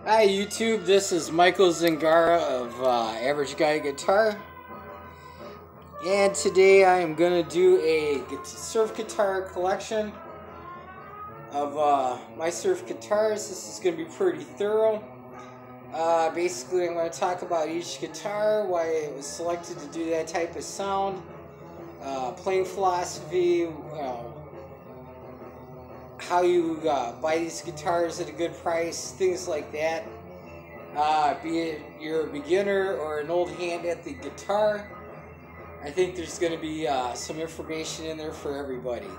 Hi YouTube, this is Michael Zingara of Average Guy Guitar, and today I am going to do a surf guitar collection of my surf guitars. This is going to be pretty thorough. Basically I'm going to talk about each guitar, why it was selected to do that type of sound, playing philosophy, how you buy these guitars at a good price, things like that. Be it you're a beginner or an old hand at the guitar, I think there's going to be some information in there for everybody.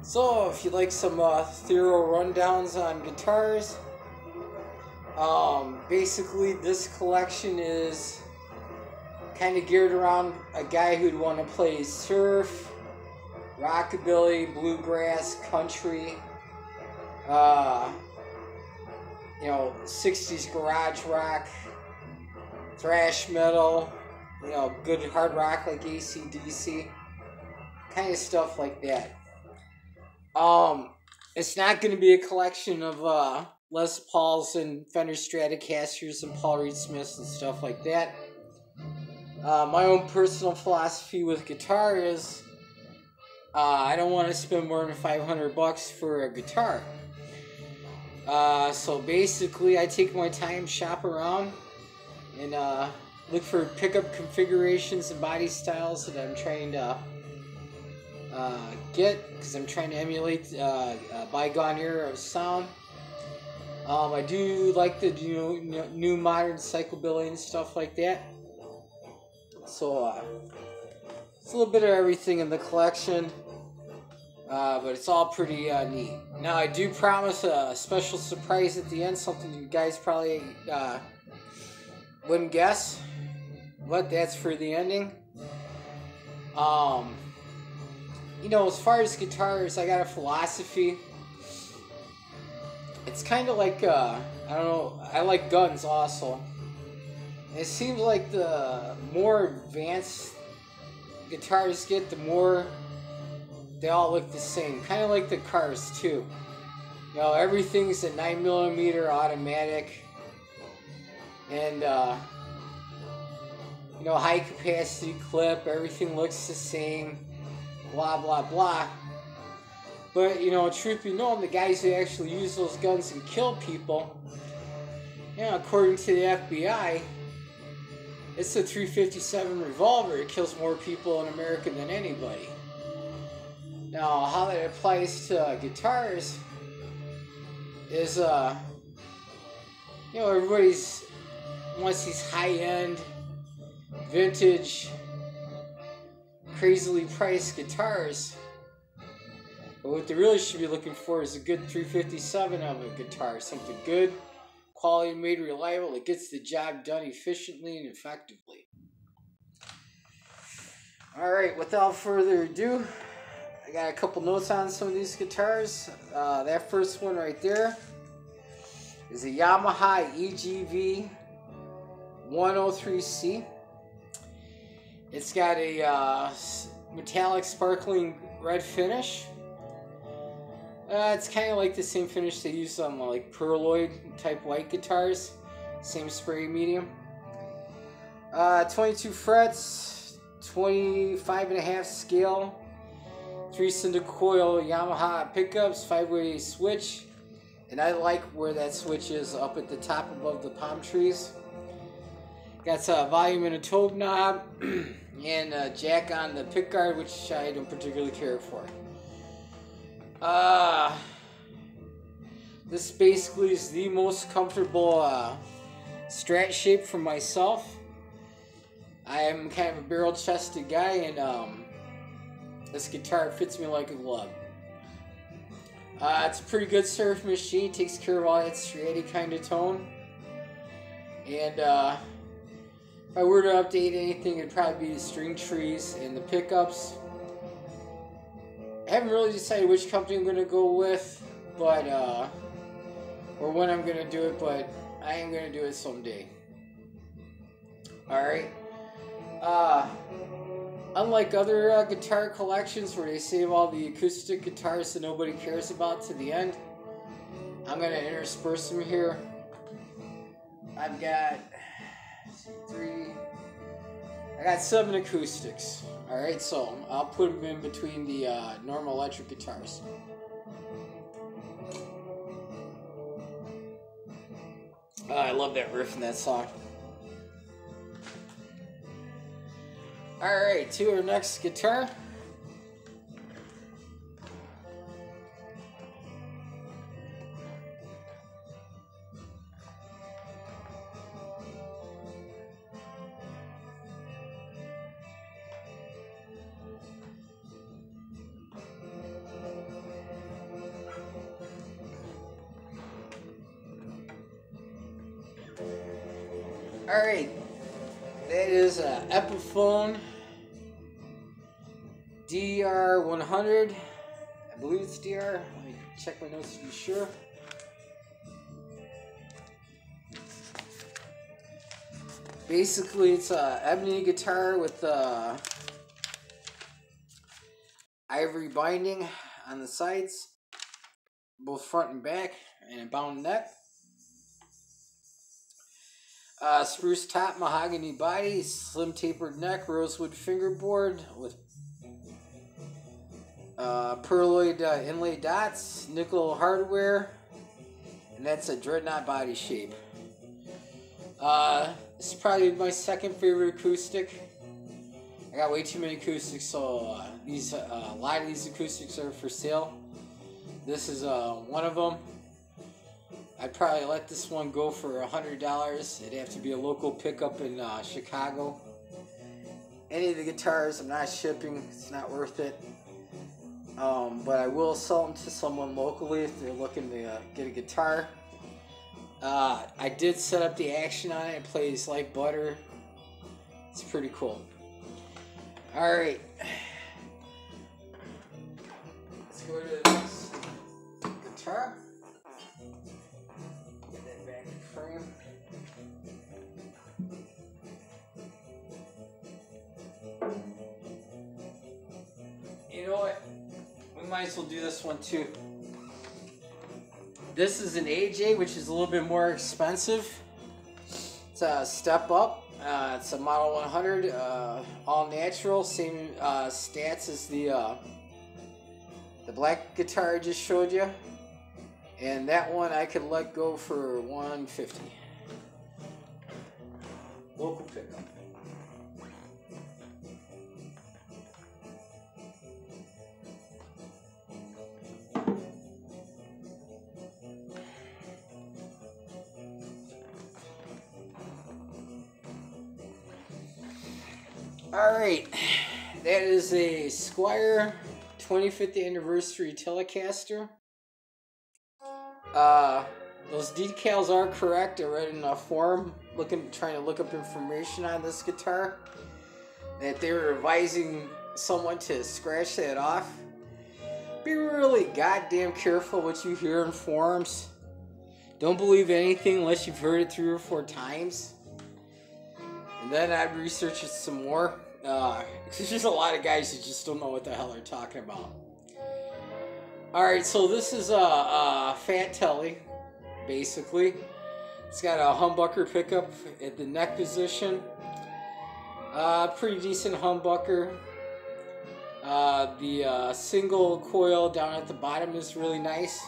So if you like some thorough rundowns on guitars, basically this collection is kind of geared around a guy who'd want to play surf, rockabilly, bluegrass, country, 60s garage rock, thrash metal, good hard rock like AC/DC, kind of stuff like that. It's not going to be a collection of Les Pauls and Fender Stratocasters and Paul Reed Smiths and stuff like that. My own personal philosophy with guitar is I don't want to spend more than $500 for a guitar. So basically I take my time, shop around, and look for pickup configurations and body styles that I'm trying to get, because I'm trying to emulate a bygone era of sound. I do like the new modern psychobilly and stuff like that. So it's a little bit of everything in the collection, but it's all pretty neat. Now I do promise a special surprise at the end, something you guys probably wouldn't guess, but that's for the ending. As far as guitars, I got a philosophy. It's kind of like, I don't know, I like guns also. It seems like the more advanced guitars get, the more they all look the same. Kind of like the cars too. Everything's a 9mm automatic, and high capacity clip. Everything looks the same. Blah blah blah. But truth be known, the guys who actually use those guns and kill people, according to the FBI, it's a .357 revolver. It kills more people in America than anybody. Now, how that applies to guitars is, everybody's wants these high-end, vintage, crazily priced guitars. But what they really should be looking for is a good .357 of a guitar. Something good, quality made, reliable, that gets the job done efficiently and effectively. Alright, without further ado, I got a couple notes on some of these guitars. That first one right there is a Yamaha EGV 103C. It's got a metallic sparkling red finish. It's kind of like the same finish they use on like Perloid type white guitars. Same spray medium. 22 frets, 25.5 scale. 3-cylinder coil Yamaha pickups, 5-way switch, and I like where that switch is up at the top above the palm trees. Got a volume and a tone knob, and a jack on the pickguard, which I don't particularly care for. This basically is the most comfortable Strat shape for myself. I am kind of a barrel-chested guy, and this guitar fits me like a glove. It's a pretty good surf machine. Takes care of all that stratty kind of tone. And if I were to update anything, it'd probably be the string trees and the pickups. I haven't really decided which company I'm going to go with, but or when I'm going to do it, but I am going to do it someday. Alright. Unlike other guitar collections where they save all the acoustic guitars that nobody cares about to the end, I'm going to intersperse them here I've got 7 acoustics. Alright, so I'll put them in between the normal electric guitars. I love that riff in that song. Alright, to our next guitar. Alright, that is a Epiphone DR100. I believe it's DR. Let me check my notes to be sure. Basically, it's a ebony guitar with ivory binding on the sides, both front and back, and a bound neck. Spruce top, mahogany body, slim tapered neck, rosewood fingerboard with pearloid inlay dots, nickel hardware, and that's a dreadnought body shape. This is probably my second favorite acoustic. I got way too many acoustics, so a lot of these acoustics are for sale. This is one of them. I'd probably let this one go for $100. It'd have to be a local pickup in Chicago. Any of the guitars, I'm not shipping. It's not worth it. But I will sell them to someone locally if they're looking to get a guitar. I did set up the action on it. It plays like butter. It's pretty cool. Alright. Let's go to the next guitar. Get that back in frame. You know what? We might as well do this one too. This is an AJ, which is a little bit more expensive. It's a step up. It's a Model 100, all natural, same stats as the black guitar I just showed you. And that one I could let go for $150. Local pickup. Alright, that is a Squier 25th anniversary Telecaster. Those decals are correct. I read in a forum trying to look up information on this guitar that they were advising someone to scratch that off. Be really goddamn careful what you hear in forums. Don't believe anything unless you've heard it 3 or 4 times. And then I'd research it some more. There's just a lot of guys who just don't know what the hell they're talking about. Alright, so this is a fat telly, basically. It's got a humbucker pickup at the neck position. Pretty decent humbucker. The single coil down at the bottom is really nice.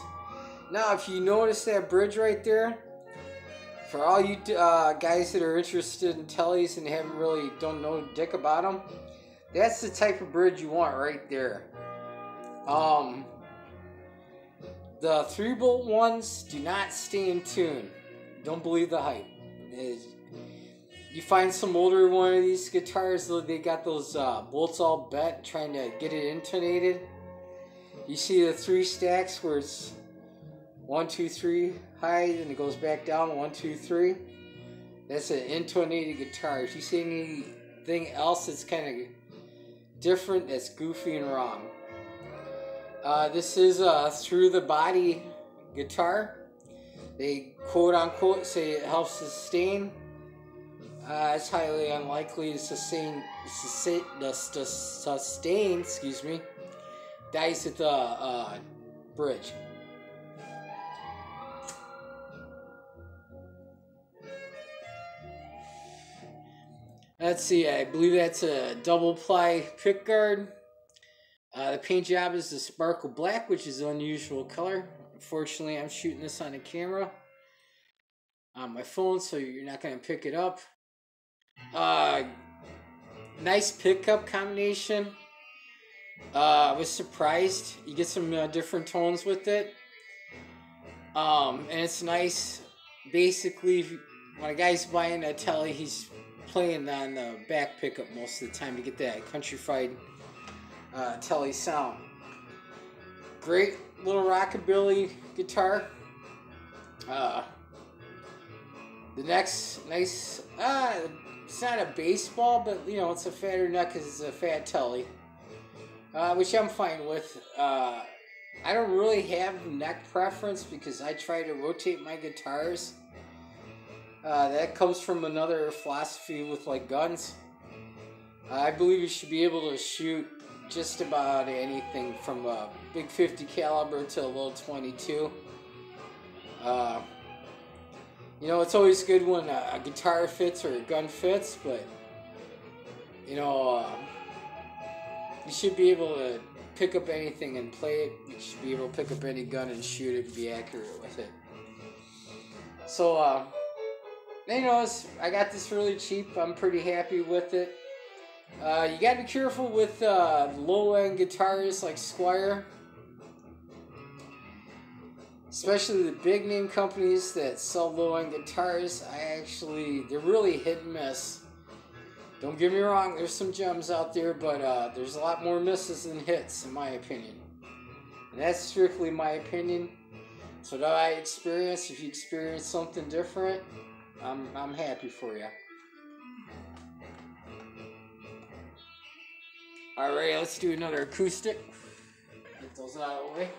Now, if you notice that bridge right there, for all you guys that are interested in tellies and don't know dick about them, that's the type of bridge you want right there. The 3-bolt ones do not stay in tune. Don't believe the hype. You find some older one of these guitars, they got those bolts all bent, trying to get it intonated. You see the 3 stacks where it's 1, 2, 3 high, and it goes back down 1, 2, 3. That's an intonated guitar. If you see anything else that's kind of different, that's goofy and wrong. This is a through the body guitar. They quote unquote say it helps sustain. It's highly unlikely to sustain. Excuse me. Dies at the bridge. Let's see, I believe that's a double ply pick guard. The paint job is the sparkle black, which is an unusual color. Unfortunately, I'm shooting this on a camera on my phone, so you're not going to pick it up. Nice pickup combination. I was surprised. You get some different tones with it. And it's nice. Basically, when a guy's buying a telly, he's playing on the back pickup most of the time to get that countrified telly sound. Great little rockabilly guitar. The neck's nice. It's not a baseball, but you know it's a fatter neck because it's a fat telly, which I'm fine with. I don't really have neck preference because I try to rotate my guitars. That comes from another philosophy with like guns. I believe you should be able to shoot just about anything from a big 50 caliber to a little 22. You know, it's always good when a guitar fits or a gun fits, but you know, you should be able to pick up anything and play it. You should be able to pick up any gun and shoot it and be accurate with it. So, you know, I got this really cheap. I'm pretty happy with it. You gotta be careful with low-end guitars like Squier. Especially the big name companies that sell low-end guitars. They're really hit and miss. Don't get me wrong, there's some gems out there, but there's a lot more misses than hits, in my opinion. And that's strictly my opinion. So what I experience. If you experience something different, I'm happy for you. Alright, let's do another acoustic. Get those out of the way.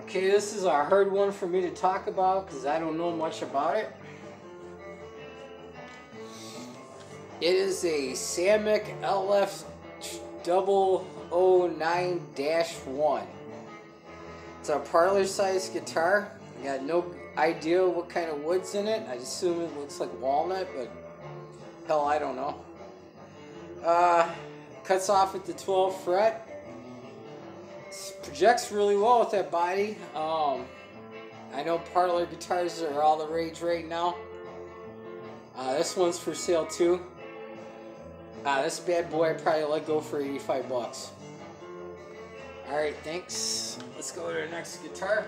Okay, this is a hard one for me to talk about because I don't know much about it. It is a Samick LF 009-1. It's a parlor-sized guitar. I got no idea what kind of wood's in it. I assume it looks like walnut, but hell, I don't know. Cuts off at the 12th fret. Projects really well with that body. I know parlor guitars are all the rage right now. This one's for sale too. This bad boy I probably let go for 85 bucks. Alright, thanks. Let's go to the next guitar.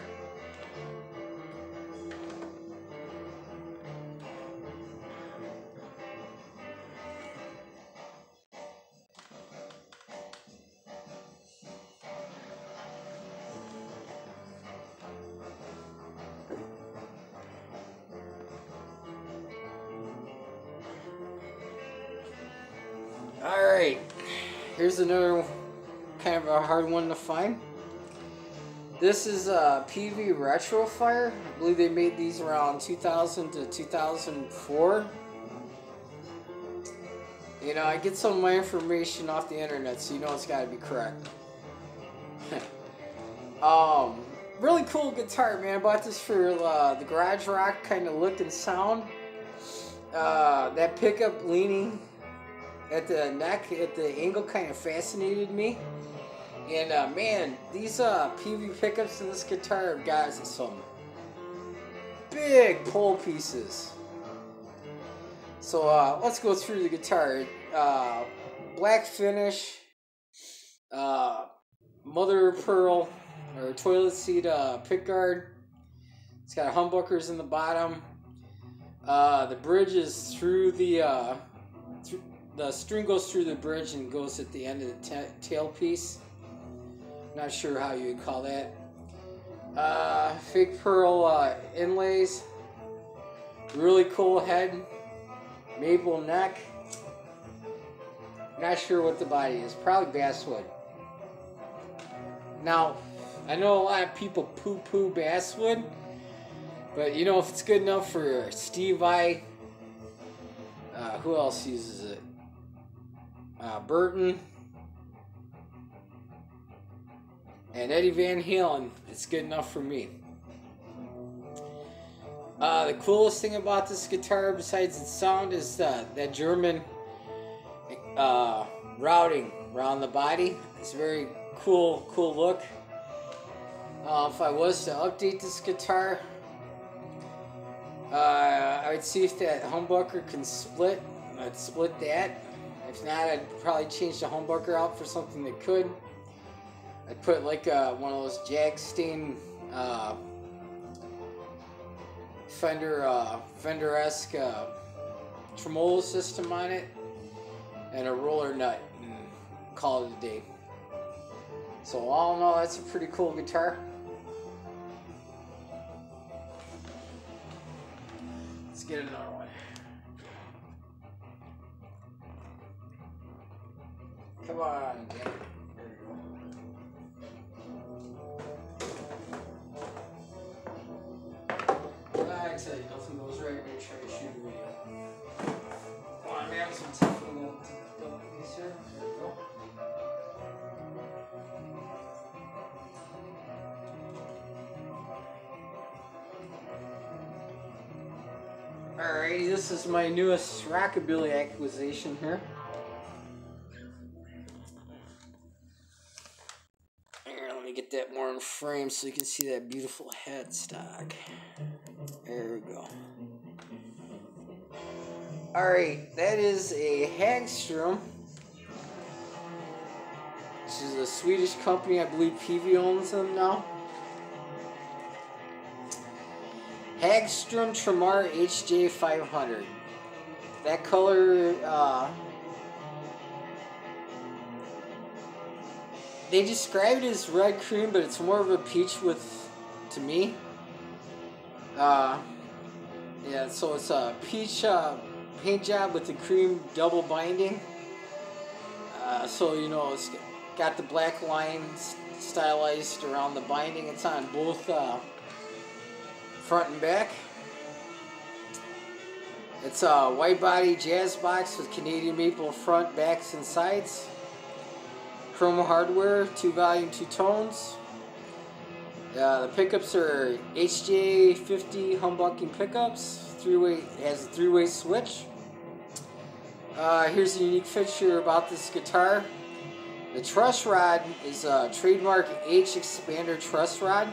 Alright, here's another kind of a hard one to find. This is a PV Retrofire. I believe they made these around 2000 to 2004. You know, I get some of my information off the internet, so you know it's got to be correct. Really cool guitar, man. I bought this for the garage rock kind of look and sound. That pickup leaning at the neck, at the angle, kind of fascinated me. And man, these PV pickups in this guitar have got some big pull pieces. So let's go through the guitar. Black finish, mother of pearl or toilet seat pickguard. It's got humbuckers in the bottom. The bridge is through the string goes through the bridge and goes at the end of the tail piece. Not sure how you would call that. Fake pearl inlays. Really cool head. Maple neck. Not sure what the body is. Probably basswood. Now, I know a lot of people poo-poo basswood, but you know, if it's good enough for Steve I, who else uses it? Burton, and Eddie Van Halen. It's good enough for me. The coolest thing about this guitar, besides its sound, is that German routing around the body. It's a very cool look. If I was to update this guitar, I would see if that humbucker can split. I'd split that. If not, I'd probably change the humbucker out for something that could. I'd put like one of those Jag-stain Fender-esque tremolo system on it, and a roller nut, and call it a day. So all in all, that's a pretty cool guitar. Let's get another one. Come on, Jim. There you go. I tell you, nothing goes right when you try to shoot a video. Oh, I'm having some technical difficulties here. There we go. Alrighty, this is my newest Rockabilly acquisition here. Here, let me get that more in frame so you can see that beautiful headstock. There we go. Alright, that is a Hagstrom, which is a Swedish company. I believe PV owns them now. Hagstrom Tremar HJ500. That color, they describe it as red cream, but it's more of a peach to me. Yeah, so it's a peach paint job with the cream double binding. So, you know, it's got the black lines stylized around the binding. It's on both front and back. It's a white body jazz box with Canadian maple front, backs, and sides. Chrome hardware, 2 volume, 2 tones. The pickups are HJ50 humbucking pickups. Has a 3-way switch. Here's a unique feature about this guitar. The truss rod is a trademark H-expander truss rod.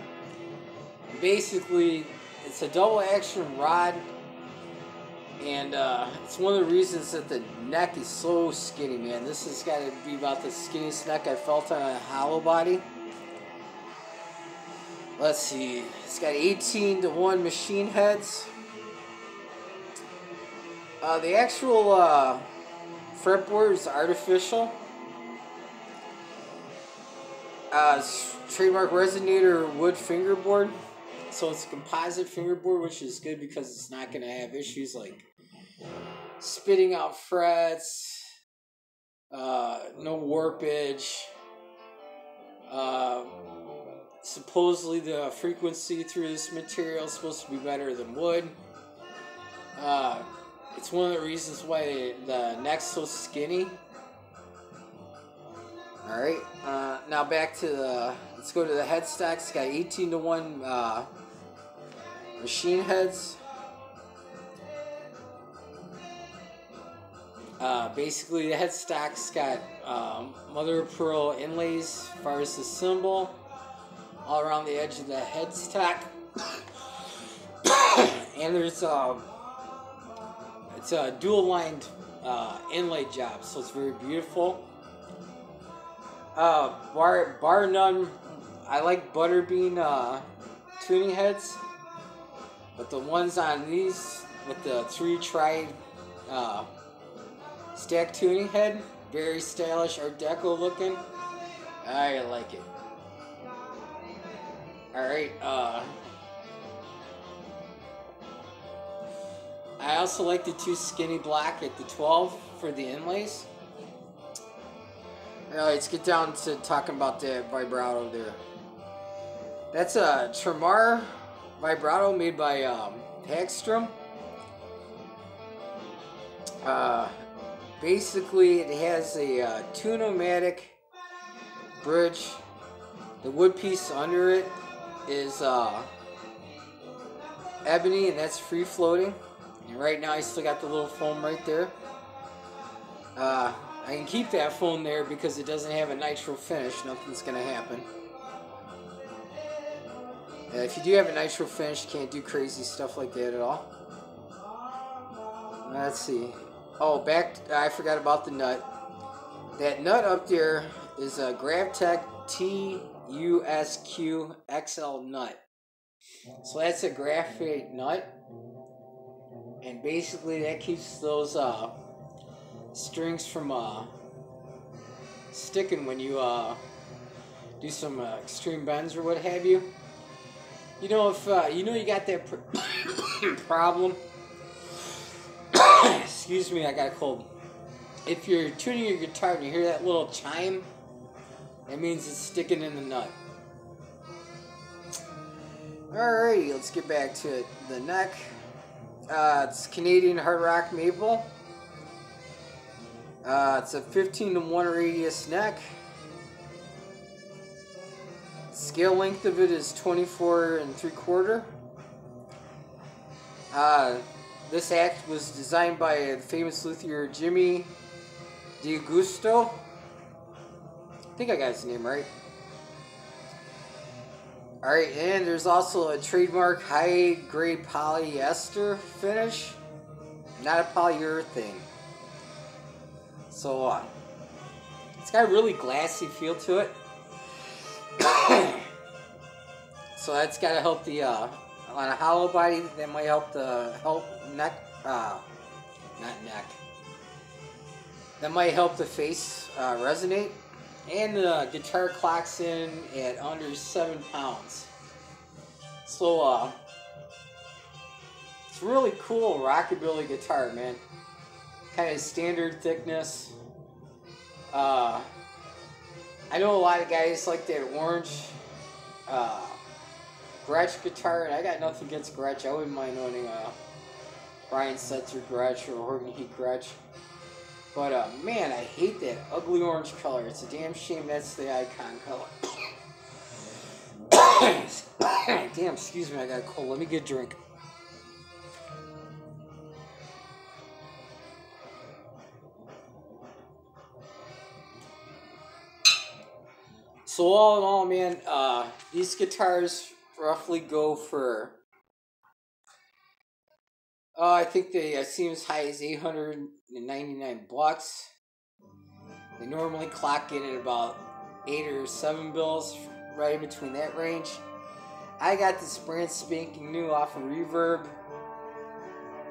Basically, it's a double action rod, and it's one of the reasons that the neck is so skinny, man. This has got to be about the skinniest neck I felt on a hollow body. Let's see, it's got 18-to-1 machine heads. The actual fretboard is artificial. It's trademark resonator wood fingerboard. So it's a composite fingerboard, which is good because it's not going to have issues like spitting out frets, no warpage. Supposedly the frequency through this material is supposed to be better than wood. It's one of the reasons why the neck's so skinny. Alright, now back to let's go to the headstock. It's got 18-to-1 machine heads. Basically, the headstock's got mother of pearl inlays as far as the cymbal, all around the edge of the headstock. And there's it's a dual lined inlay job, so it's very beautiful. Bar none, I like butterbean tuning heads, but the ones on these with the 3 tried stack tuning head, very stylish Art Deco looking. I like it. Alright, I also like the 2 skinny black at the 12 for the inlays. Alright, let's get down to talking about the vibrato there. That's a Tremar vibrato made by Hagstrom. Basically, it has a tune-o-matic bridge. The wood piece under it is ebony, and that's free floating. And right now, I still got the little foam right there. I can keep that foam there because it doesn't have a nitro finish. Nothing's gonna happen. If you do have a nitro finish, you can't do crazy stuff like that at all. Let's see. Oh, I forgot about the nut. That nut up there is a GravTech TUSQ XL nut. So that's a graphite nut. And basically that keeps those strings from sticking when you do some extreme bends or what have you. You know, if you know you got that problem. Excuse me, I got a cold. If you're tuning your guitar and you hear that little chime, that means it's sticking in the nut. Alrighty, let's get back to it. The neck. It's Canadian hard rock maple. It's a 15:1 radius neck. Scale length of it is 24 3/4. This act was designed by the famous luthier Jimmy DiGusto. I think I got his name right. Alright, and there's also a trademark high-grade polyester finish. Not a polyurethane. So, it's got a really glassy feel to it. So that's got to help the, on a hollow body, that might help the, neck, not neck. That might help the face resonate. And the guitar clocks in at under 7 pounds. So, it's a really cool rockabilly guitar, man. Kind of standard thickness. I know a lot of guys like that orange Gretsch guitar, and I got nothing against Gretsch. I wouldn't mind owning a Brian Setzer Gretsch or Horton Heat Gretsch. But, man, I hate that ugly orange color. It's a damn shame that's the icon color. Damn, excuse me, I got a cold. Let me get a drink. So all in all, man, these guitars roughly go for, I think they seem as high as $899. They normally clock in at about 8 or 7 bills, right in between that range. I got this brand spanking new off of Reverb.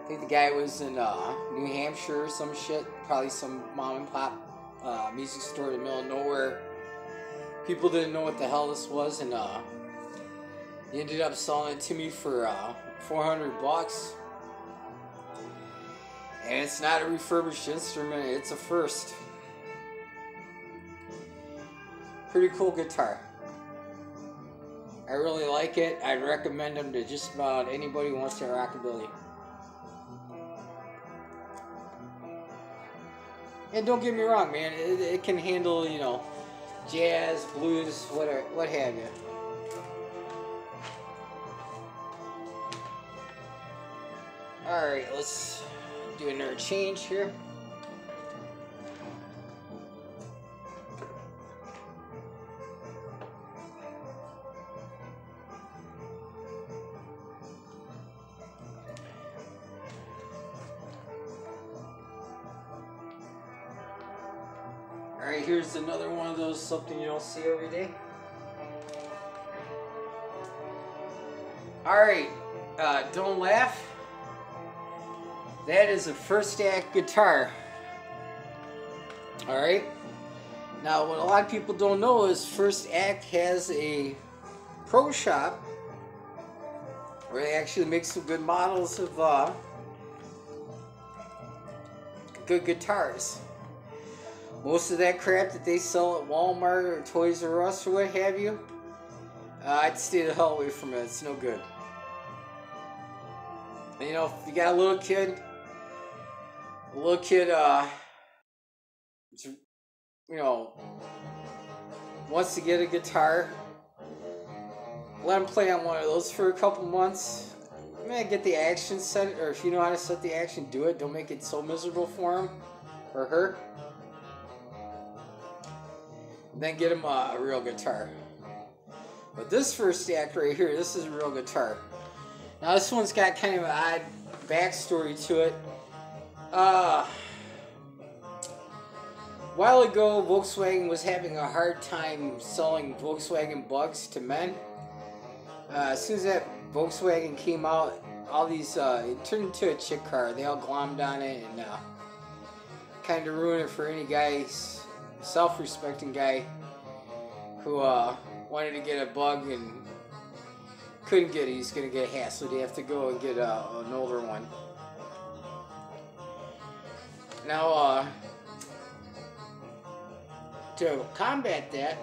I think the guy was in New Hampshire or some shit, probably some mom and pop music store in the middle of nowhere. People didn't know what the hell this was, and he ended up selling it to me for $400. And it's not a refurbished instrument, it's a first. Pretty cool guitar. I really like it. I'd recommend them to just about anybody who wants to rockabilly. And don't get me wrong, man, it can handle, you know, jazz, blues, what have you. Alright, let's do another change here. Alright, here's another one of those, something you don't see every day. Alright, don't laugh. That is a first act guitar. Alright. Now, what a lot of people don't know is First Act has a pro shop where they actually make some good models of good guitars. Most of that crap that they sell at Walmart or Toys R Us or what have you, I'd stay the hell away from it. It's no good. And, you know, if you got a little kid you know, wants to get a guitar, let him play on one of those for a couple months. Get the action set, or if you know how to set the action, do it. Don't make it so miserable for him or her. Then get him a real guitar. But this first act right here, this is a real guitar. Now this one's got kind of an odd backstory to it. A while ago, Volkswagen was having a hard time selling Volkswagen Bugs to men. As soon as that Volkswagen came out, all these, it turned into a chick car. They all glommed on it and kind of ruined it for any guy, self-respecting guy, who wanted to get a Bug and couldn't get it. He's going to get hassled. He'd have to go and get an older one. Now, to combat that,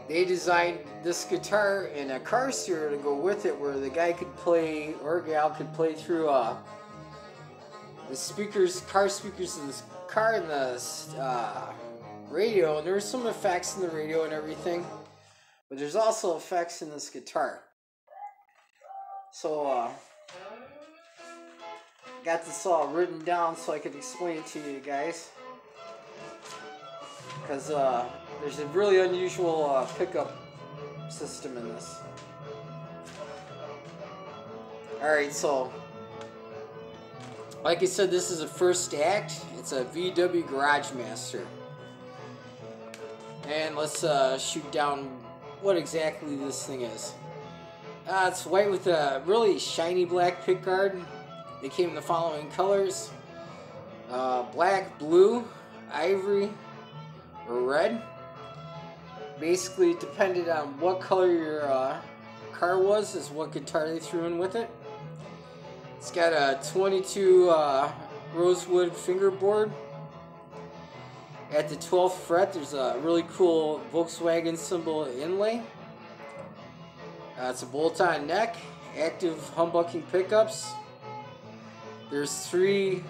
they designed this guitar and a car stereo to go with it, where the guy could play, or gal could play through the speakers, car speakers in this car, and the radio. And there's some effects in the radio and everything, but there's also effects in this guitar. So got this all written down so I could explain it to you guys, because there's a really unusual pickup system in this. Alright, so like I said, this is a first act. It's a VW Garage Master. And let's shoot down what exactly this thing is. It's white with a really shiny black pickguard. They came in the following colors: black, blue, ivory, or red. Basically, it depended on what color your car was, is what guitar they threw in with it. It's got a 22 rosewood fingerboard. At the 12th fret, there's a really cool Volkswagen symbol inlay. It's a bolt-on neck, active humbucking pickups. There's 3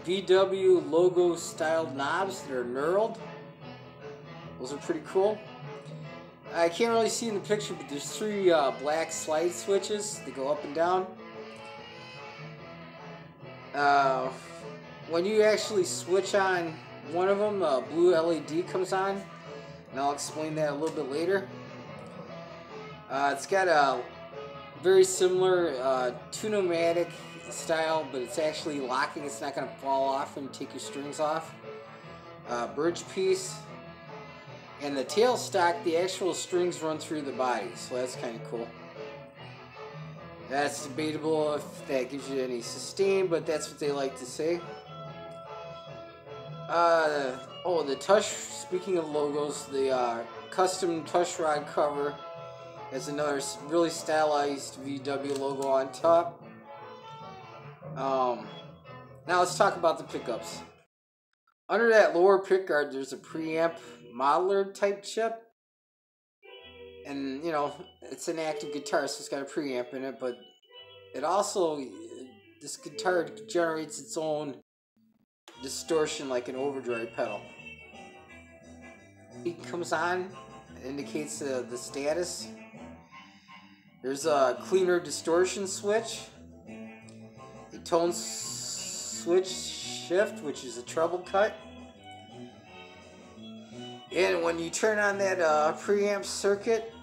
VW logo styled knobs that are knurled. Those are pretty cool. I can't really see in the picture, but there's 3 black slide switches that go up and down. When you actually switch on one of them, a blue LED comes on, and I'll explain that a little bit later. It's got a very similar Tune-O-Matic style, but it's actually locking. It's not going to fall off when you take your strings off. Bridge piece. And the tailstock, the actual strings run through the body, so that's kind of cool. That's debatable if that gives you any sustain, but that's what they like to say. The touch, speaking of logos, the custom touch rod cover has another really stylized VW logo on top. Now let's talk about the pickups. Under that lower pickguard, there's a preamp modeler type chip. And, you know, it's an active guitar, so it's got a preamp in it, but it also, this guitar generates its own distortion like an overdrive pedal. It comes on, it indicates the status. There's a cleaner distortion switch, a tone switch shift, which is a treble cut. And when you turn on that preamp circuit,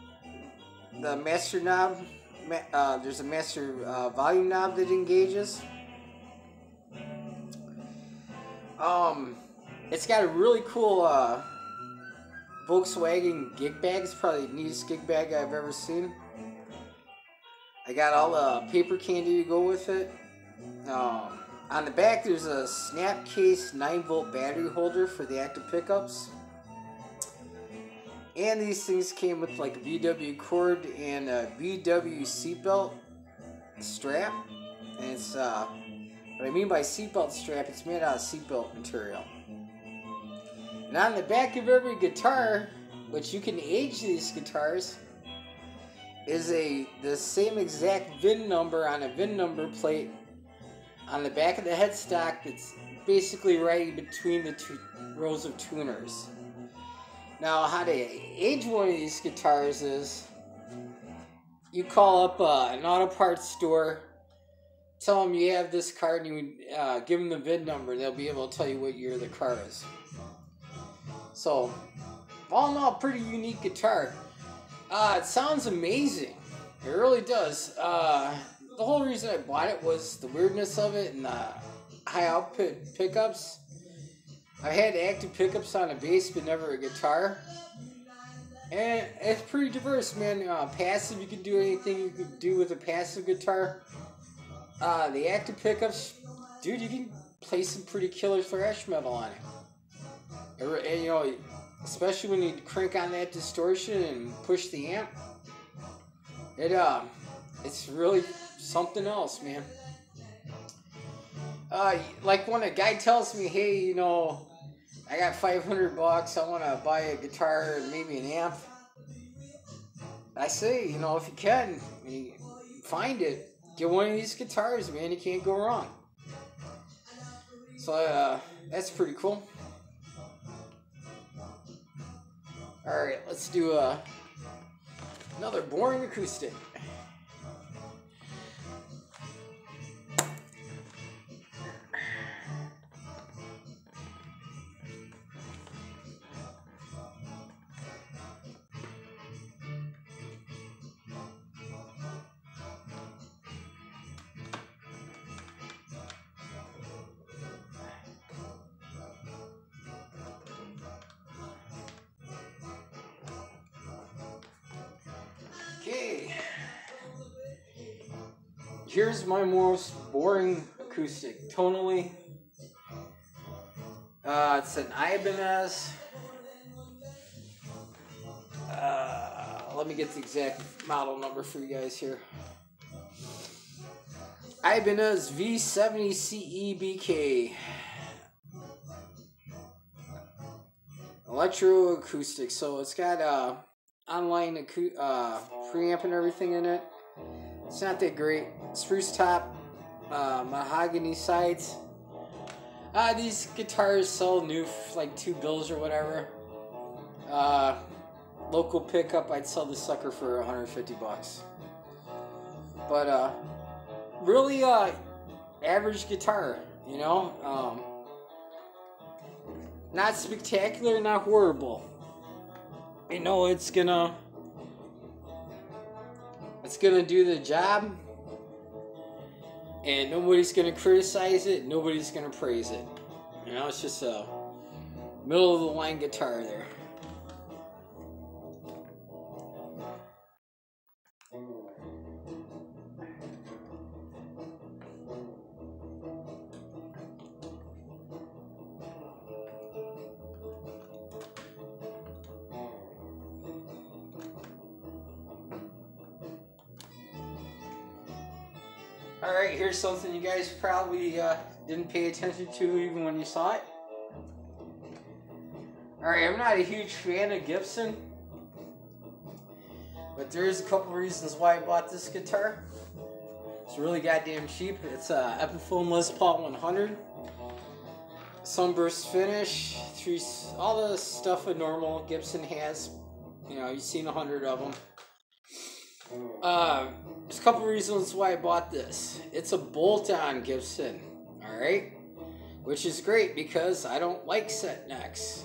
the master knob, there's a master volume knob that engages. It's got a really cool Volkswagen gig bag. It's probably the neatest gig bag I've ever seen. I got all the paper candy to go with it. On the back, there's a snap case 9-volt battery holder for the active pickups. And these things came with like a VW cord and a VW seatbelt strap. And it's, what I mean by seatbelt strap, it's made out of seatbelt material. And on the back of every guitar, which you can age these guitars, is the same exact VIN number on a VIN number plate on the back of the headstock that's basically right between the two rows of tuners. Now, how to age one of these guitars is you call up an auto parts store, tell them you have this car, and you give them the VIN number. They'll be able to tell you what year the car is. So, all in all, pretty unique guitar. It sounds amazing. It really does. The whole reason I bought it was the weirdness of it and the high output pickups. I've had active pickups on a bass, but never a guitar. And it's pretty diverse, man. Passive, you can do anything you could do with a passive guitar. The active pickups, dude, you can play some pretty killer thrash metal on it. And, you know, especially when you crank on that distortion and push the amp. It's really something else, man. Like when a guy tells me, hey, you know, I got $500, I want to buy a guitar and maybe an amp. I say, you know, if you can, you find it, get one of these guitars, man, you can't go wrong. So, that's pretty cool. Alright, let's do another boring acoustic. Okay, here's my most boring acoustic. Tonally, it's an Ibanez. Let me get the exact model number for you guys here. Ibanez V70 CEBK. Electroacoustic. So it's got online preamp and everything in it. It's not that great. Spruce top, mahogany sides. These guitars sell new for like $2 or whatever. Local pickup, I'd sell this sucker for $150. But really average guitar, you know. Not spectacular, not horrible. You know, it's gonna do the job, and nobody's gonna criticize it, nobody's gonna praise it. You know, it's just a middle of the line guitar there. Alright, here's something you guys probably didn't pay attention to even when you saw it. Alright, I'm not a huge fan of Gibson, but there's a couple reasons why I bought this guitar. It's really goddamn cheap. It's a Epiphone Les Paul 100. Sunburst finish, all the stuff a normal Gibson has. You know, you've seen 100 of them. There's a couple reasons why I bought this. It's a bolt-on Gibson, alright? Which is great because I don't like set necks.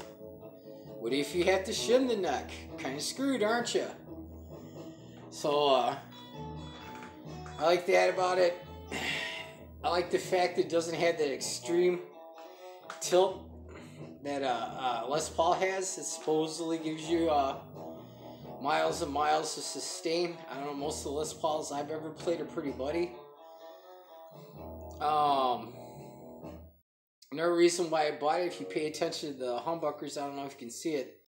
What if you have to shim the neck? Kind of screwed, aren't you? So, I like that about it. I like the fact that it doesn't have that extreme tilt that Les Paul has. It supposedly gives you miles and miles of sustain. I don't know, most of the Les Pauls I've ever played are pretty buddy. Another reason why I bought it, if you pay attention to the humbuckers, I don't know if you can see it,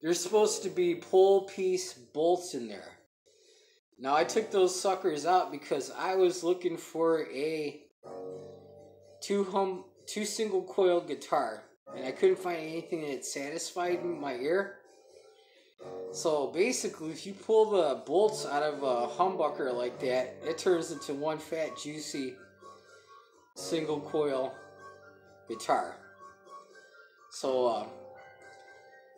there's supposed to be pull piece bolts in there. Now I took those suckers out because I was looking for a two single coil guitar, and I couldn't find anything that satisfied my ear. So basically, if you pull the bolts out of a humbucker like that, it turns into one fat, juicy, single coil guitar. So,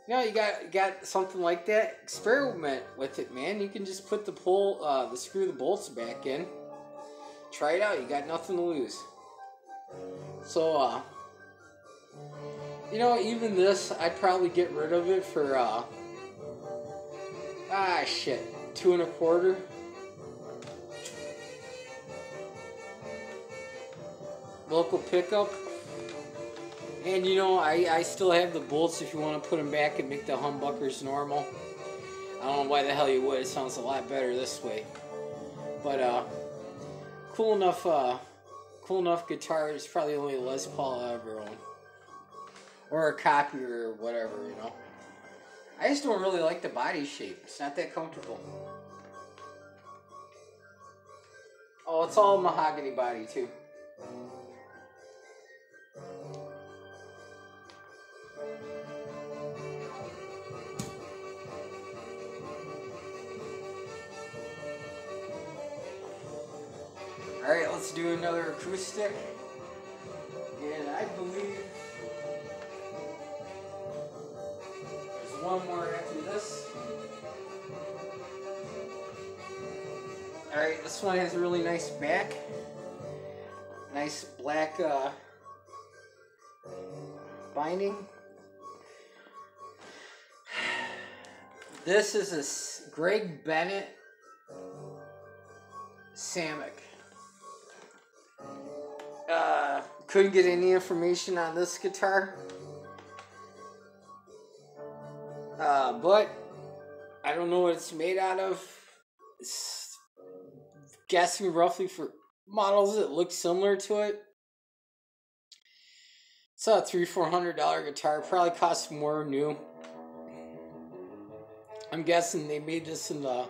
you know, you got something like that. Experiment with it, man. You can just put the screw the bolts back in. Try it out. You got nothing to lose. So, you know, even this, I'd probably get rid of it for, shit, $2.25. Local pickup. And, you know, I still have the bolts if you want to put them back and make the humbuckers normal. I don't know why the hell you would. It sounds a lot better this way. But, cool enough guitar. It's probably the only Les Paul I ever owned. Or a copy or whatever, you know. I just don't really like the body shape. It's not that comfortable. Oh, it's all mahogany body, too. Alright, let's do another acoustic. And I believe there's one more after this. Alright, this one has a really nice back. Nice black binding. This is a Greg Bennett Samick. Couldn't get any information on this guitar. But I don't know what it's made out of. It's guessing roughly for models that look similar to it. It's a $300-400 guitar. Probably costs more new. I'm guessing they made this in the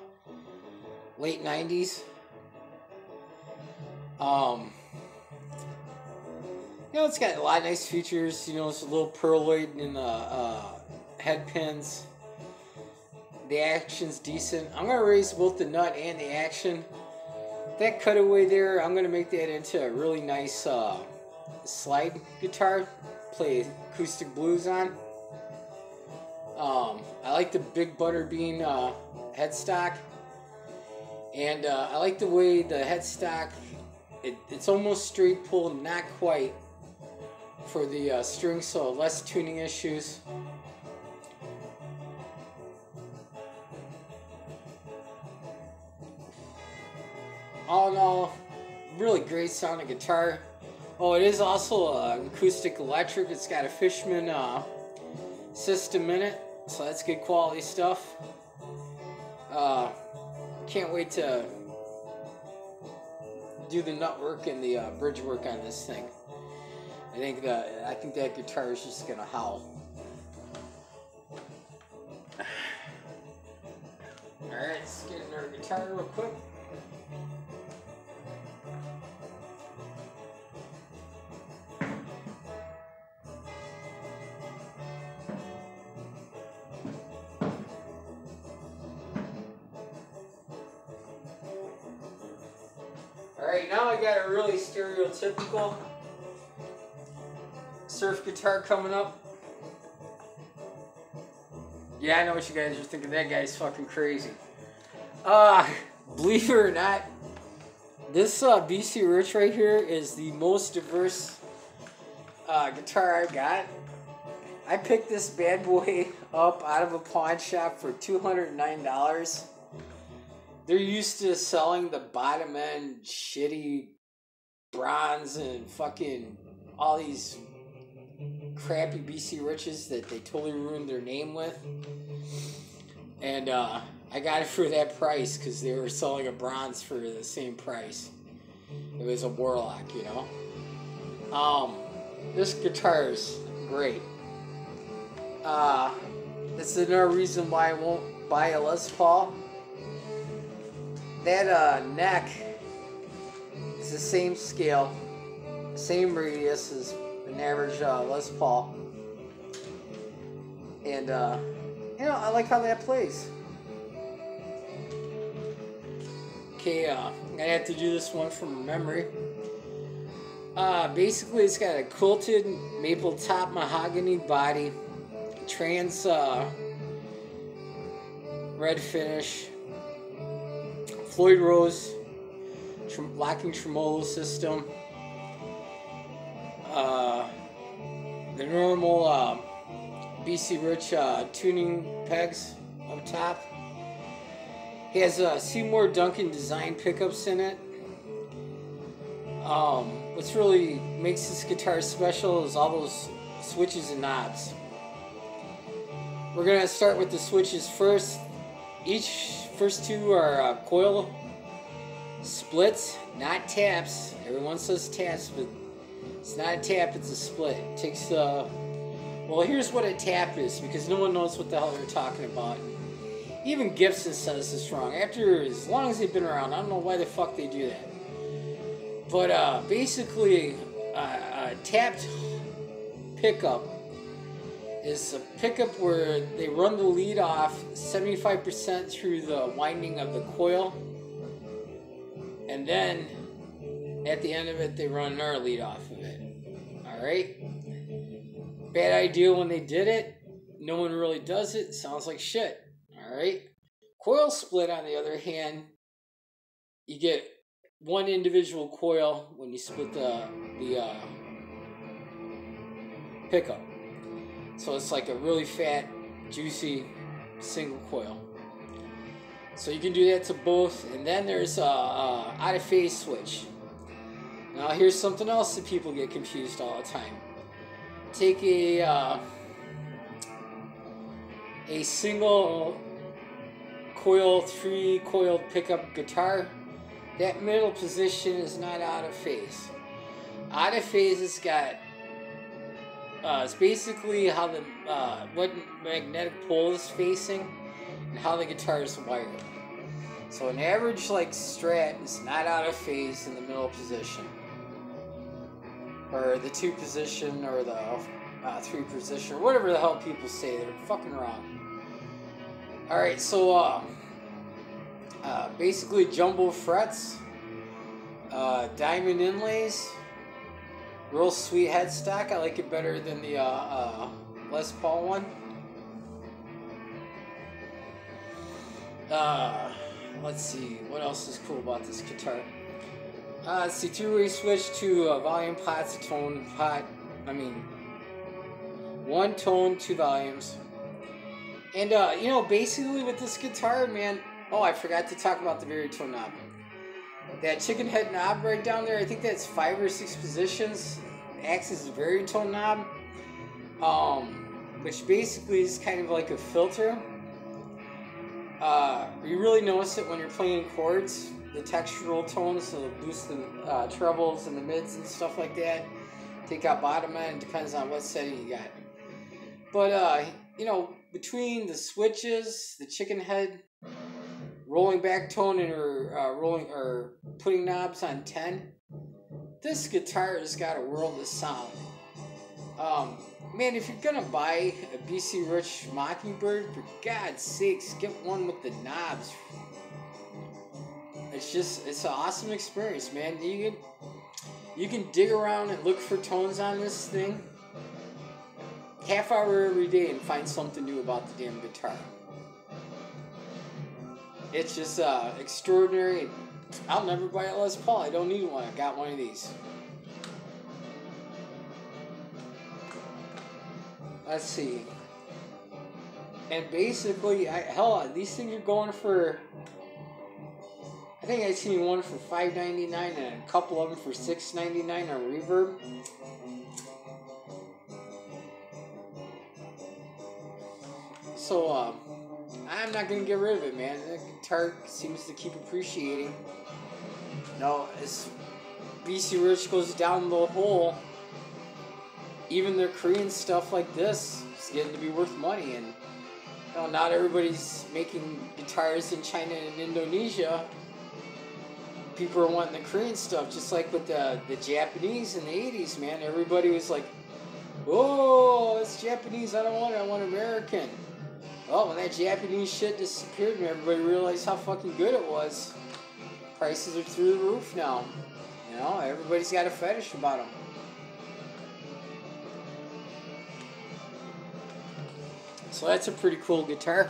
late 90s. You know, it's got a lot of nice features. You know, it's a little pearloid in the head pins. The action's decent. I'm going to raise both the nut and the action. That cutaway there, I'm going to make that into a really nice slide guitar. Play acoustic blues on. I like the big butterbean headstock. And I like the way the headstock, it's almost straight pull, not quite, for the strings, so less tuning issues. All in all, really great sounding guitar. Oh, it is also acoustic electric. It's got a Fishman system in it, so that's good quality stuff. Can't wait to do the nut work and the bridge work on this thing. I think that guitar is just gonna howl. All right, let's get in our guitar real quick. Alright, now I got a really stereotypical surf guitar coming up. Yeah, I know what you guys are thinking. That guy's fucking crazy. Believe it or not, this BC Rich right here is the most diverse guitar I've got. I picked this bad boy up out of a pawn shop for $209. They're used to selling the bottom end shitty bronze and fucking all these crappy BC Riches that they totally ruined their name with. And I got it for that price because they were selling a bronze for the same price. It was a Warlock, you know. This guitar is great. That's another reason why I won't buy a Les Paul. That neck is the same scale, same radius as an average Les Paul. And, you know, I like how that plays. Okay, I have to do this one from memory. Basically, it's got a quilted maple top mahogany body, trans red finish, Floyd Rose locking tremolo system, the normal BC Rich tuning pegs up top. He has Seymour Duncan design pickups in it. What's really makes this guitar special is all those switches and knobs. We're gonna start with the switches first. First two are coil splits, not taps. Everyone says taps, but it's not a tap, it's a split. It takes well, here's what a tap is, because no one knows what the hell they're talking about. Even Gibson says this wrong. After as long as they've been around, I don't know why the fuck they do that. But basically, a tapped pickup is a pickup where they run the lead off 75% through the winding of the coil, and then at the end of it, they run another lead off of it. Alright? Bad idea when they did it. No one really does it. Sounds like shit. Alright? Coil split, on the other hand, you get one individual coil when you split the pickup. So it's like a really fat, juicy single coil. So you can do that to both. And then there's a out of phase switch. Now here's something else that people get confused all the time. Take a single coil, 3-coiled pickup guitar. That middle position is not out of phase. Out of phase has got it's basically how the what magnetic pole is facing and how the guitar is wired. So an average like Strat is not out of phase in the middle position, or the 2 position, or the 3 position, or whatever the hell people say. They're fucking wrong. All right, so basically jumbo frets, diamond inlays, real sweet headstock. I like it better than the Les Paul one. Let's see, what else is cool about this guitar? Let's see, 2-way switch to volume pots, a tone pot. I mean, 1 tone, 2 volumes. And, you know, basically with this guitar, man, oh, I forgot to talk about the baritone knob. That chicken head knob right down there, I think that's 5 or 6 positions. Acts as a baritone knob, which basically is kind of like a filter. You really notice it when you're playing chords, the textural tones, so boost the trebles and the mids and stuff like that. Take out bottom end, depends on what setting you got. But, you know, between the switches, the chicken head, rolling back tone, and putting knobs on 10, this guitar has got a world of sound. Man, if you're gonna buy a BC Rich Mockingbird, for God's sakes, get one with the knobs. It's an awesome experience, man. You can dig around and look for tones on this thing, half hour every day, and find something new about the damn guitar. It's just extraordinary. I'll never buy a Les Paul. I don't need one. I got one of these. Let's see. And basically, hell, these things are going for, I think I seen one for $5.99 and a couple of them for $6.99 on Reverb. So, I'm not going to get rid of it, man. The guitar seems to keep appreciating. No, as BC Rich goes down the hole, even their Korean stuff like this is getting to be worth money. And, you know, not everybody's making guitars in China and Indonesia. People are wanting the Korean stuff, just like with the Japanese in the 80s, man. Everybody was like, oh, it's Japanese, I don't want it, I want American. Well, when that Japanese shit disappeared and everybody realized how fucking good it was, prices are through the roof now. You You know, everybody's got a fetish about them. So that's a pretty cool guitar.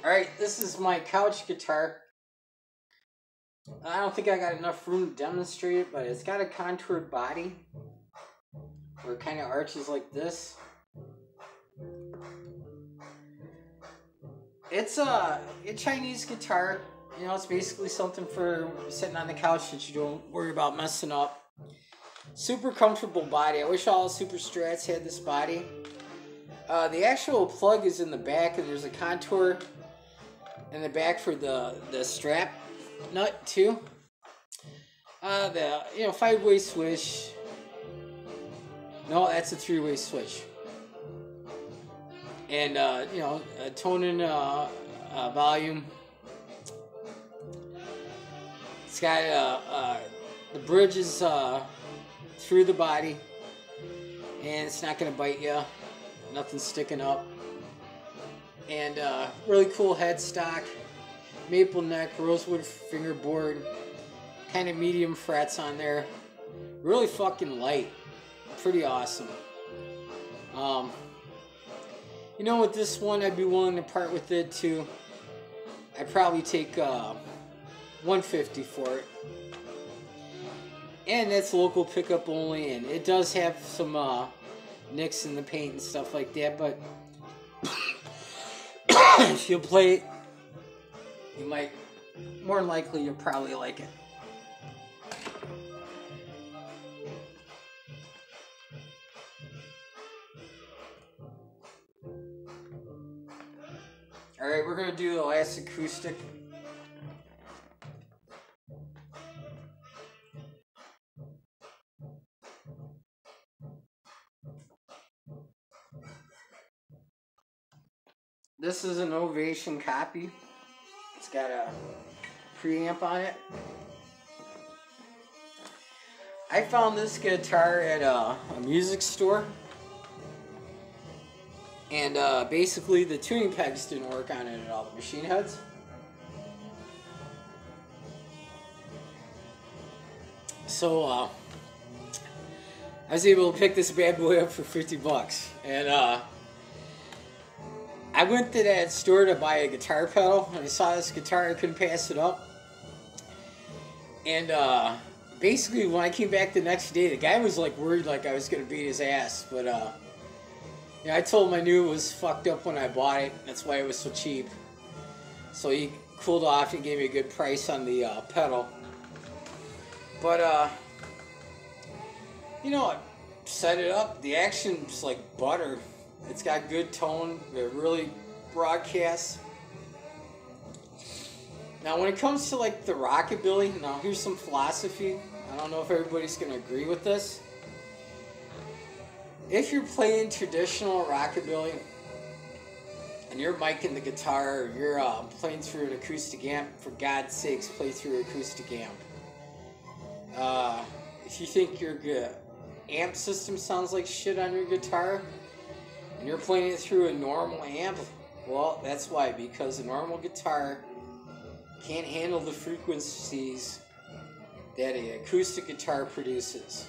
Alright, this is my couch guitar. I don't think I got enough room to demonstrate it, but it's got a contoured body where it kind of arches like this. It's a Chinese guitar. You know, it's basically something for sitting on the couch that you don't worry about messing up. Super comfortable body. I wish all Super Strats had this body. The actual plug is in the back, and there's a contour in the back for the strap nut too. The 5-way switch. No, that's a 3-way switch. And a tone and volume. It's got the bridge is through the body, and it's not gonna bite you. Nothing's sticking up. And really cool headstock, maple neck, rosewood fingerboard, kind of medium frets on there. Really fucking light, pretty awesome. With this one, I'd be willing to part with it too. I'd probably take $150 for it. And that's local pickup only, and it does have some nicks in the paint and stuff like that, but if you'll play it, you might, more than likely, you'll probably like it. Alright, we're going to do the last acoustic. This is an Ovation copy. It's got a preamp on it. I found this guitar at a music store. And basically the tuning pegs didn't work on it at all, the machine heads. So I was able to pick this bad boy up for $50. And I went to that store to buy a guitar pedal, and I saw this guitar, I couldn't pass it up. And basically when I came back the next day, the guy was like worried like I was going to beat his ass, but I told him I knew it was fucked up when I bought it. That's why it was so cheap. So he cooled off and gave me a good price on the pedal. But, set it up. The action's like butter. It's got good tone. It really broadcasts. Now, when it comes to like the rockabilly, now here's some philosophy. I don't know if everybody's going to agree with this. If you're playing traditional rockabilly and you're micing the guitar, or you're playing through an acoustic amp, for God's sakes, play through an acoustic amp. If you think your amp system sounds like shit on your guitar and you're playing it through a normal amp, well, that's why, because a normal guitar can't handle the frequencies that an acoustic guitar produces.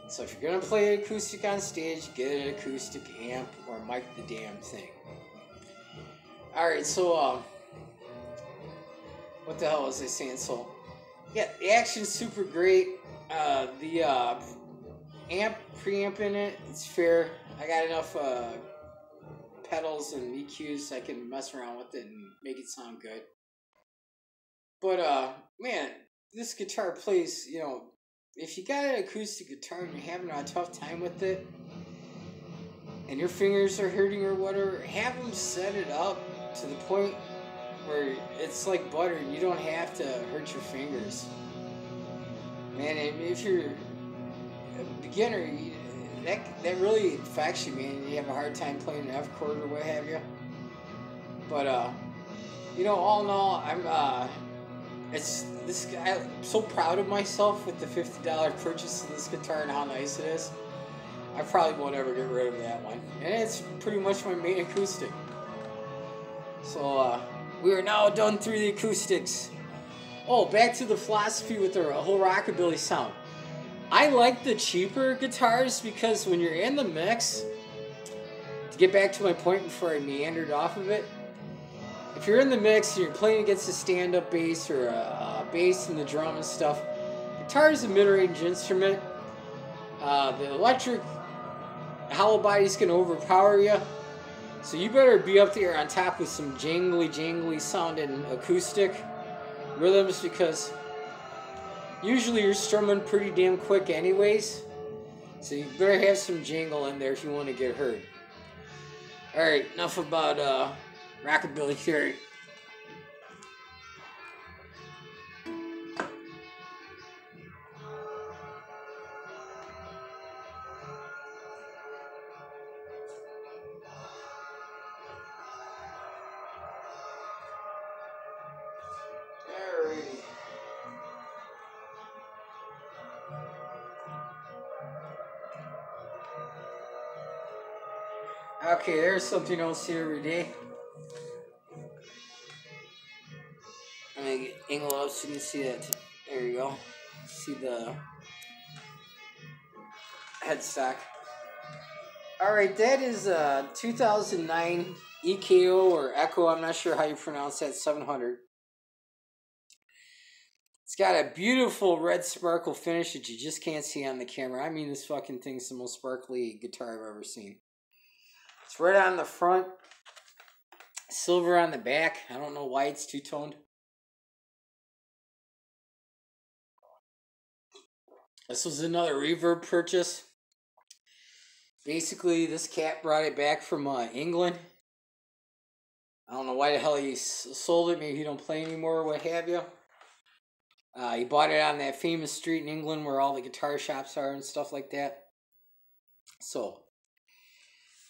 So if you're going to play acoustic on stage, get an acoustic amp or mic the damn thing. Alright, so, what the hell was I saying? So, yeah, the action's super great. The preamp in it, it's fair. I got enough pedals and EQs I can mess around with it and make it sound good. But, man, this guitar plays, if you got an acoustic guitar and you're having a tough time with it, and your fingers are hurting or whatever, have them set it up to the point where it's like butter and you don't have to hurt your fingers. Man, if you're a beginner, that really affects you, man. You have a hard time playing an F chord or what have you. But, All in all, I'm so proud of myself with the $50 purchase of this guitar and how nice it is. I probably won't ever get rid of that one, and it's pretty much my main acoustic. So we are now done through the acoustics. Oh, back to the philosophy with the whole rockabilly sound. I like the cheaper guitars because when you're in the mix, to get back to my point before I meandered off of it, if you're in the mix and you're playing against a stand-up bass or a bass and the drum and stuff, guitar is a mid-range instrument. The electric hollow body's going to overpower you, so you better be up there on top with some jangly sounding acoustic rhythms, because usually you're strumming pretty damn quick anyways, so you better have some jangle in there if you want to get heard. Alright, enough about rockabilly theory. Alrighty. Okay, there's something you don't see every day. I'm gonna get angle up so you can see that. There you go. See the headstock. Alright, that is a 2009 EKO or Echo. I'm not sure how you pronounce that. 700. It's got a beautiful red sparkle finish that you just can't see on the camera. I mean, this fucking thing's the most sparkly guitar I've ever seen. It's red on the front, silver on the back. I don't know why it's two-toned. This was another reverb purchase. Basically, this cat brought it back from England. I don't know why the hell he sold it. Maybe he don't play anymore or what have you. He bought it on that famous street in England where all the guitar shops are and stuff like that. So,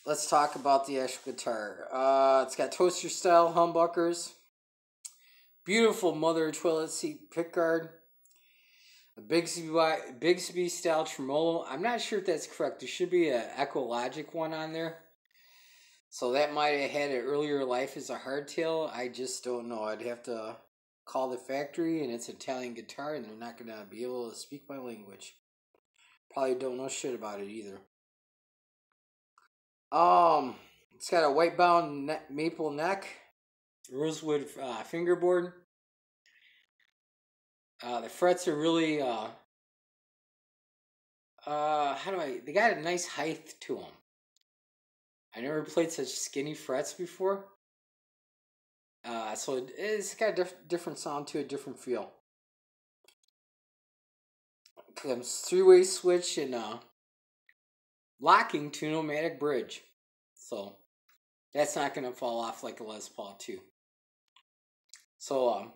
let's talk about the actual guitar. It's got toaster style humbuckers. Beautiful mother toilet seat pickguard. A Bigsby style tremolo. I'm not sure if that's correct. There should be an Echologic one on there. So that might have had an earlier life as a hardtail. I just don't know. I'd have to call the factory, and it's an Italian guitar, and they're not going to be able to speak my language. Probably don't know shit about it either. It's got a white bound maple neck, rosewood fingerboard. The frets are really they got a nice height to them. I never played such skinny frets before. So it's got a different sound to it, different feel. Comes three-way switch and locking to pneumatic bridge. So that's not going to fall off like a Les Paul too. So,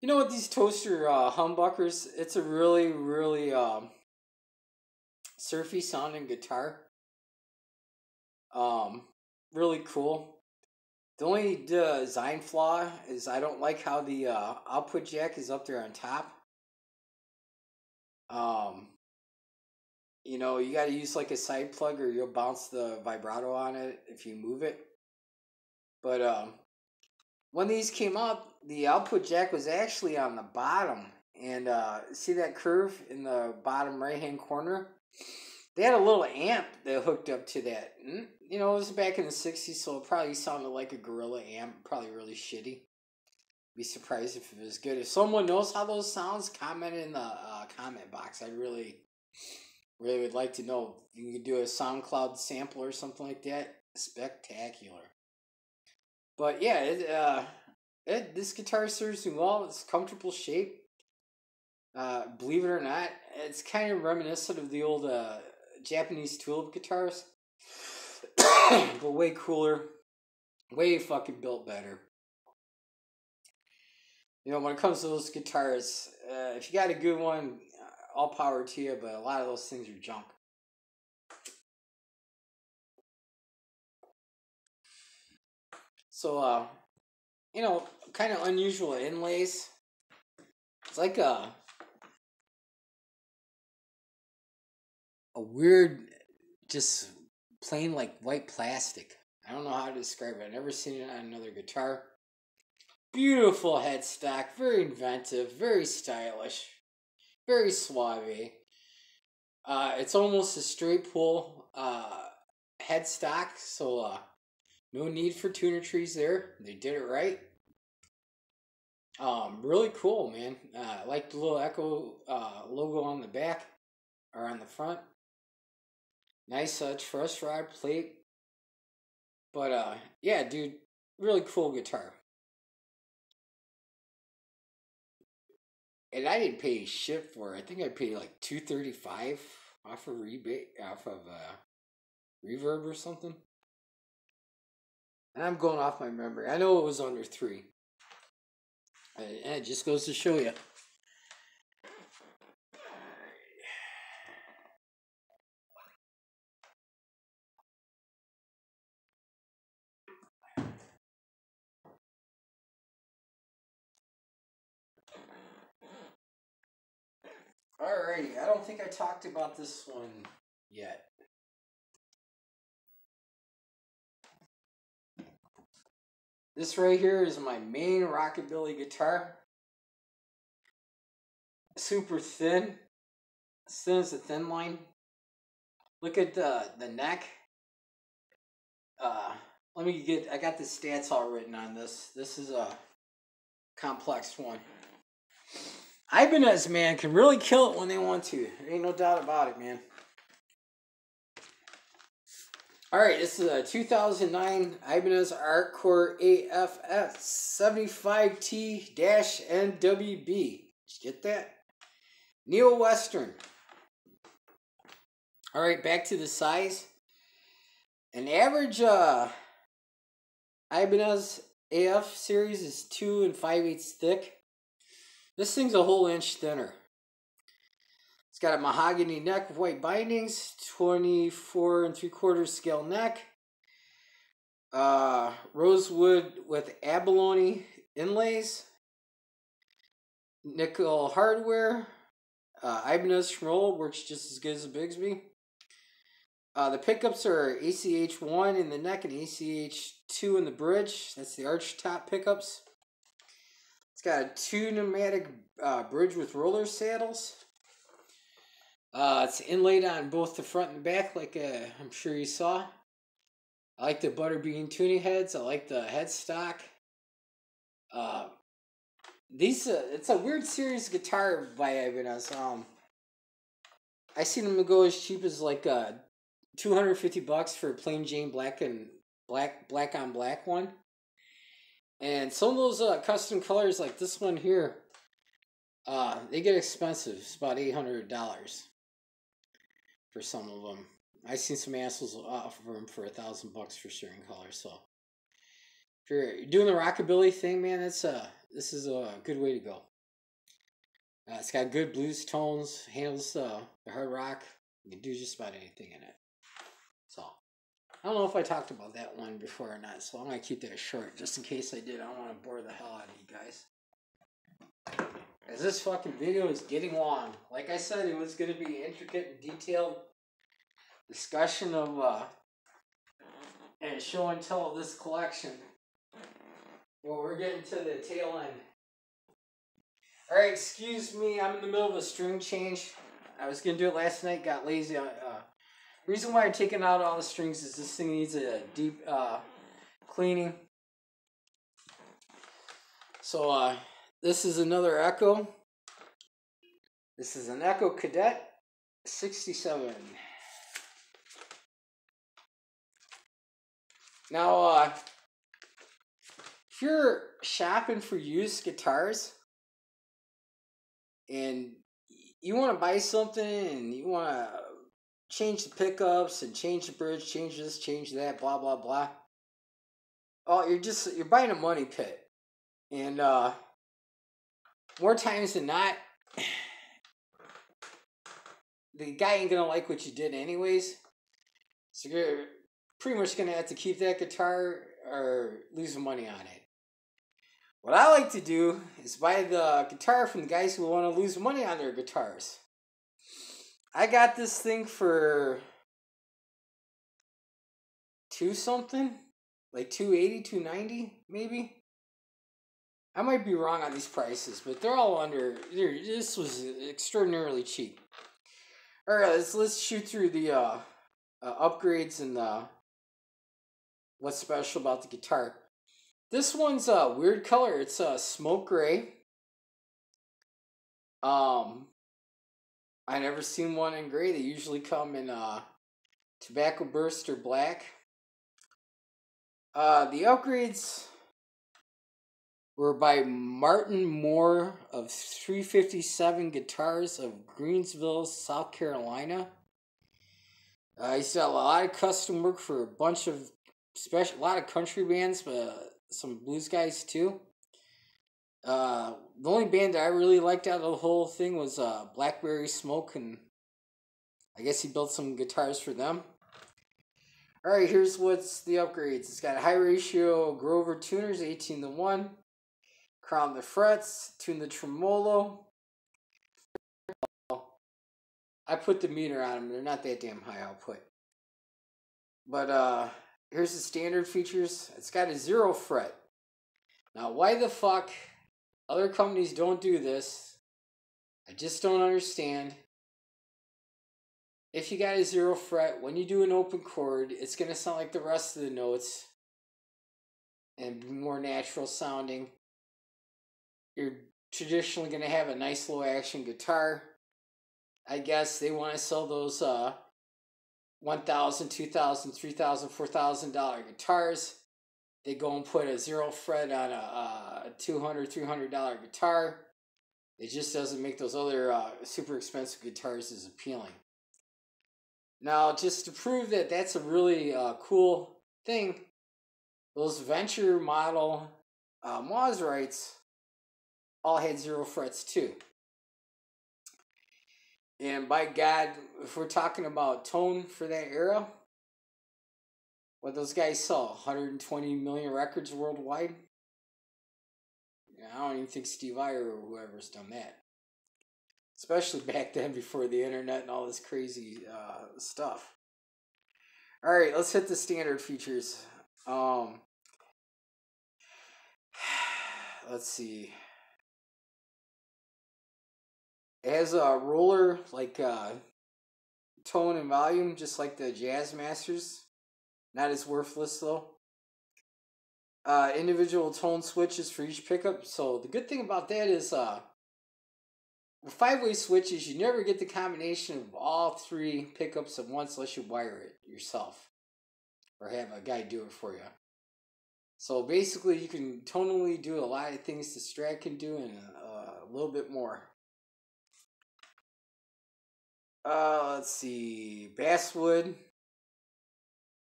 with these toaster humbuckers, it's a really, really surfy sounding guitar. Really cool. The only design flaw is I don't like how the output jack is up there on top. You got to use like a side plug or you'll bounce the vibrato on it if you move it. But when these came up, the output jack was actually on the bottom. And see that curve in the bottom right-hand corner? They had a little amp that hooked up to that. And, it was back in the 60s, so it probably sounded like a Gorilla amp. Probably really shitty. Be surprised if it was good. If someone knows how those sounds, comment in the comment box. I really would like to know. You could do a SoundCloud sample or something like that. Spectacular. But yeah, this guitar serves me well. It's comfortable shape. Believe it or not, it's kind of reminiscent of the old Japanese tulip guitars. But way cooler. Way fucking built better. When it comes to those guitars, if you got a good one, all power to you, but a lot of those things are junk. So, you know, kind of unusual inlays. It's like a weird, just plain like white plastic. I don't know how to describe it. I've never seen it on another guitar. Beautiful headstock, very inventive, very stylish, very suave. It's almost a straight pull headstock, so no need for tuner trees there. They did it right. Really cool, man. I like the little Echo logo on the back or on the front. Nice truss rod plate. But yeah, dude, really cool guitar. And I didn't pay shit for it. I think I paid like $235 off of rebate, off of Reverb or something. And I'm going off my memory. I know it was under $3. And it just goes to show you. Alrighty, I don't think I talked about this one yet. This right here is my main Rockabilly guitar. Super thin. As thin as a thin line. Look at the neck. I got the stats all written on this. This is a complex one. Ibanez, man, can really kill it when they want to. There ain't no doubt about it, man. Alright, this is a 2009 Ibanez Artcore AFS 75T-NWB. Did you get that? Neo-Western. Alright, back to the size. An average Ibanez AF series is 2 5/8 thick. This thing's a whole inch thinner. It's got a mahogany neck with white bindings, 24 3/4 scale neck, rosewood with abalone inlays, nickel hardware, Ibanez tremolo works just as good as a Bigsby. The pickups are ACH1 in the neck and ACH2 in the bridge. That's the arch top pickups. It's got a 2 pneumatic bridge with roller saddles. It's inlaid on both the front and the back, like I'm sure you saw. I like the butterbean tuning heads. I like the headstock. It's a weird series guitar by Ibanez. I seen them go as cheap as like $250 for a plain Jane black on black one. And some of those custom colors, like this one here, they get expensive. It's about $800 for some of them. I seen some assholes offer them for $1,000 for certain colors. So if you're doing the rockabilly thing, man, this is a good way to go. It's got good blues tones, handles the hard rock. You can do just about anything in it. So I don't know if I talked about that one before or not, so I'm going to keep that short. Just in case I did, I don't want to bore the hell out of you guys. As this fucking video is getting long. Like I said, it was going to be intricate and detailed discussion of and show and tell of this collection. Well, we're getting to the tail end. Alright, excuse me, I'm in the middle of a string change. I was going to do it last night, got lazy. Reason why I'm taking out all the strings is this thing needs a deep cleaning. So this is another Echo. This is an Echo Cadet 67. Now, if you're shopping for used guitars and you want to buy something and you want to change the pickups and change the bridge, change this, change that, blah, blah, blah. Oh, you're buying a money pit. And more times than not, the guy ain't going to like what you did anyways. So you're pretty much going to have to keep that guitar or lose money on it. What I like to do is buy the guitar from the guys who want to lose money on their guitars. I got this thing for two something, like 280, 290 maybe. I might be wrong on these prices, but they're all under. This was extraordinarily cheap. All right, let's shoot through the upgrades and what's special about the guitar. This one's a weird color. It's a smoke gray. I never seen one in gray. They usually come in tobacco burst or black. The upgrades were by Martin Moore of 357 Guitars of Greensville, South Carolina. He's done a lot of custom work for a bunch of a lot of country bands, but some blues guys too. The only band that I really liked out of the whole thing was Blackberry Smoke, and I guess he built some guitars for them. Alright, here's what's the upgrades. It's got a high ratio Grover tuners, 18:1. Crown the frets, tune the tremolo. I put the meter on them. They're not that damn high output. But here's the standard features. It's got a 0 fret. Now, why the fuck other companies don't do this, I just don't understand. If you got a 0 fret, when you do an open chord, it's going to sound like the rest of the notes and be more natural sounding. You're traditionally going to have a nice low action guitar. I guess they want to sell those $1,000, $2,000, $3,000, $4,000 guitars. They go and put a 0 fret on a $200, $300 guitar. It just doesn't make those other super expensive guitars as appealing. Now, just to prove that that's a really cool thing, those Venture model Mosrites all had 0 frets too. And by God, if we're talking about tone for that era, what those guys sell, 120 million records worldwide? I don't even think Steve Vai or whoever's done that. Especially back then before the internet and all this crazy stuff. Alright, let's hit the standard features. Let's see. It has a roller, like tone and volume, just like the Jazz Masters. Not as worthless though. Individual tone switches for each pickup. So the good thing about that is with 5-way switches, you never get the combination of all 3 pickups at once unless you wire it yourself or have a guy do it for you. So basically, you can tonally do a lot of things the Strat can do and a little bit more. Let's see. Basswood. You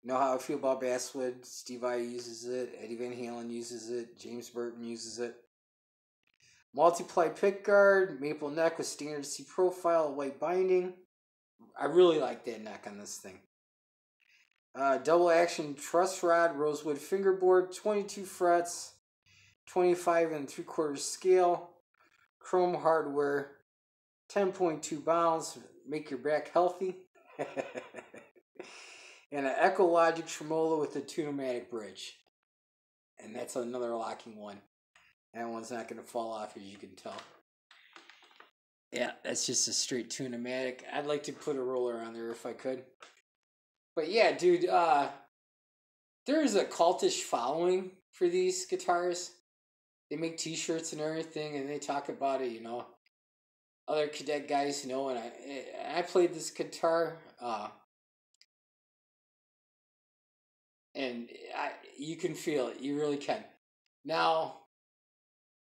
know how I feel about basswood. Steve Vai uses it. Eddie Van Halen uses it. James Burton uses it. Multiply pickguard. Maple neck with standard C profile. White binding. I really like that neck on this thing. Double action truss rod. Rosewood fingerboard. 22 frets. 25 3/4 scale. Chrome hardware. 10.2 pounds. Make your back healthy. And an Ecologic tremolo with a Tune-O-Matic bridge. And that's another locking one. That one's not going to fall off, as you can tell. Yeah, that's just a straight Tune-O-Matic. I'd like to put a roller on there if I could. But yeah, dude, there's a cultish following for these guitars. They make t-shirts and everything, and they talk about it, you know. Other cadet guys, you know, and I played this guitar, and you can feel it. You really can. Now,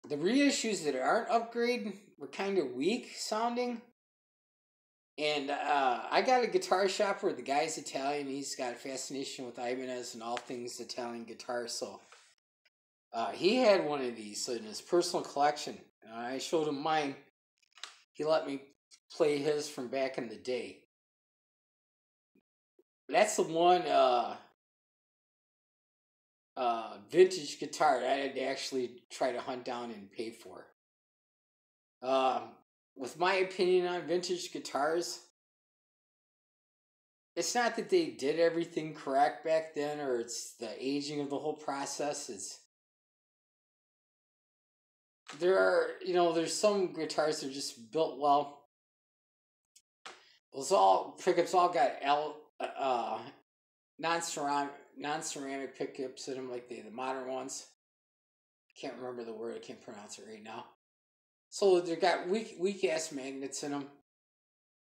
the reissues that aren't upgraded were kind of weak sounding. And I got a guitar shop where the guy's Italian. He's got a fascination with Ibanez and all things Italian guitar. So he had one of these in his personal collection. I showed him mine. He let me play his from back in the day. That's the one vintage guitar that I'd actually try to hunt down and pay for. With my opinion on vintage guitars, it's not that they did everything correct back then, or it's the aging of the whole process. There's some guitars that are just built well. Those all pickups all got non-ceramic pickups in them, like the modern ones. I can't remember the word. I can't pronounce it right now. So they got weak ass magnets in them.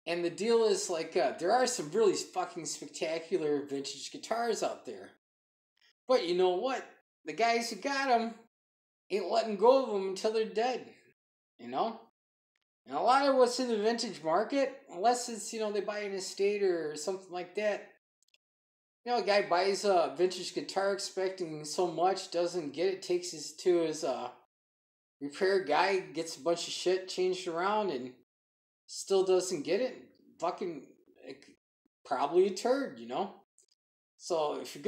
And the deal is like there are some really fucking spectacular vintage guitars out there. But you know what? The guys who got them ain't letting go of them until they're dead. You know? And a lot of what's in the vintage market, unless it's, they buy an estate or something like that. A guy buys a vintage guitar expecting so much, doesn't get it, takes it to his repair guy, gets a bunch of shit changed around, and still doesn't get it. Fucking probably a turd, So if you're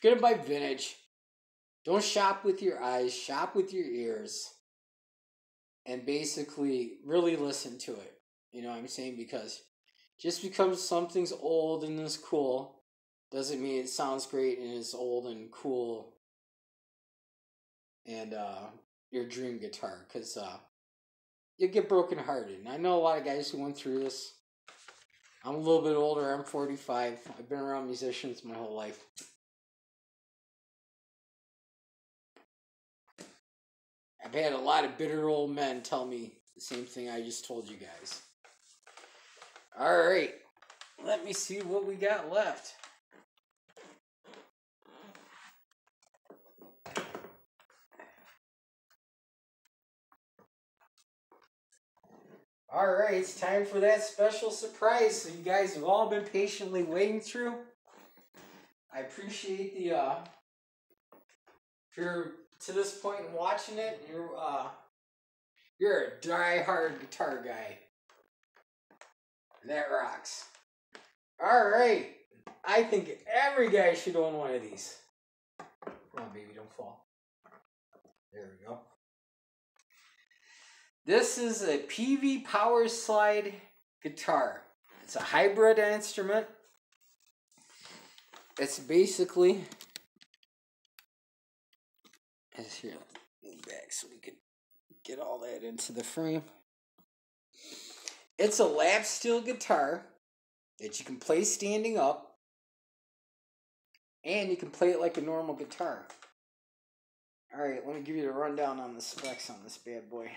gonna buy vintage, don't shop with your eyes, shop with your ears, and basically really listen to it. You know what I'm saying? Because just because something's old and is cool doesn't mean it sounds great and is old and cool and your dream guitar, because you get brokenhearted. And I know a lot of guys who went through this. I'm a little bit older. I'm 45. I've been around musicians my whole life. I've had a lot of bitter old men tell me the same thing I just told you guys. All right. Let me see what we got left. All right, it's time for that special surprise. So you guys have all been patiently waiting through. I appreciate the if you're to this point in watching it, you're a die-hard guitar guy. That rocks. All right, I think every guy should own one of these. Come on, baby, don't fall. There we go. This is a PV Power Slide guitar. It's a hybrid instrument. It's basically, here, move back so we can get all that into the frame. It's a lap steel guitar that you can play standing up, and you can play it like a normal guitar. All right, let me give you the rundown on the specs on this bad boy.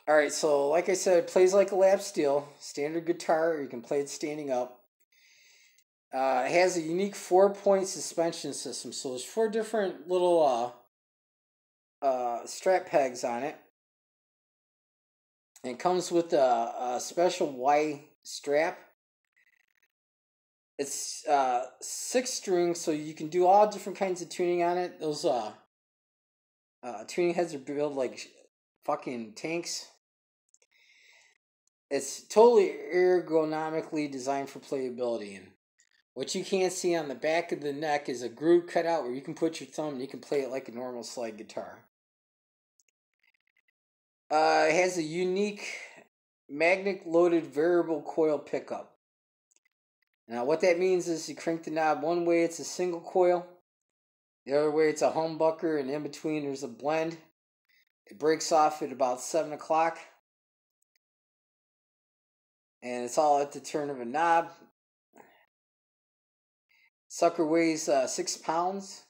Alright, so like I said, it plays like a lap steel. Standard guitar, you can play it standing up. It has a unique 4-point suspension system. So there's 4 different little strap pegs on it. And it comes with a special Y strap. It's 6 strings, so you can do all different kinds of tuning on it. Those tuning heads are built like fucking tanks. It's totally ergonomically designed for playability. And what you can't see on the back of the neck is a groove cut out where you can put your thumb and you can play it like a normal slide guitar. It has a unique magnet-loaded variable coil pickup. Now what that means is you crank the knob one way, it's a single coil. The other way, it's a humbucker, and in between there's a blend. It breaks off at about 7 o'clock. And it's all at the turn of a knob. Sucker weighs 6 pounds,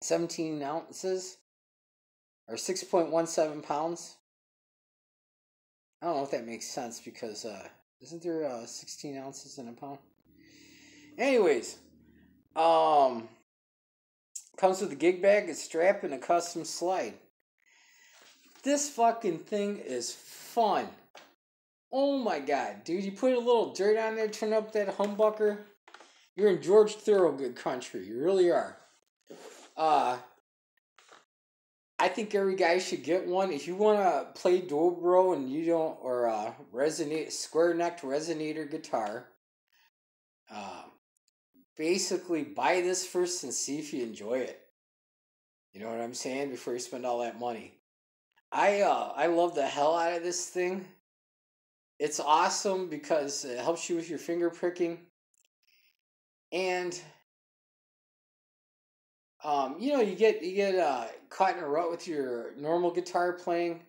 17 ounces, or 6.17 pounds. I don't know if that makes sense because isn't there 16 ounces in a pound? Anyways, comes with a gig bag, a strap, and a custom slide. This fucking thing is fun. Oh my god, dude, you put a little dirt on there, turn up that humbucker. You're in George Thorogood country. You really are. I think every guy should get one. If you want to play dobro and you don't, or resonate square necked resonator guitar, uh, basically buy this first and see if you enjoy it. You know what I'm saying? Before you spend all that money. I love the hell out of this thing. It's awesome because it helps you with your finger pricking, and you get caught in a rut with your normal guitar playing.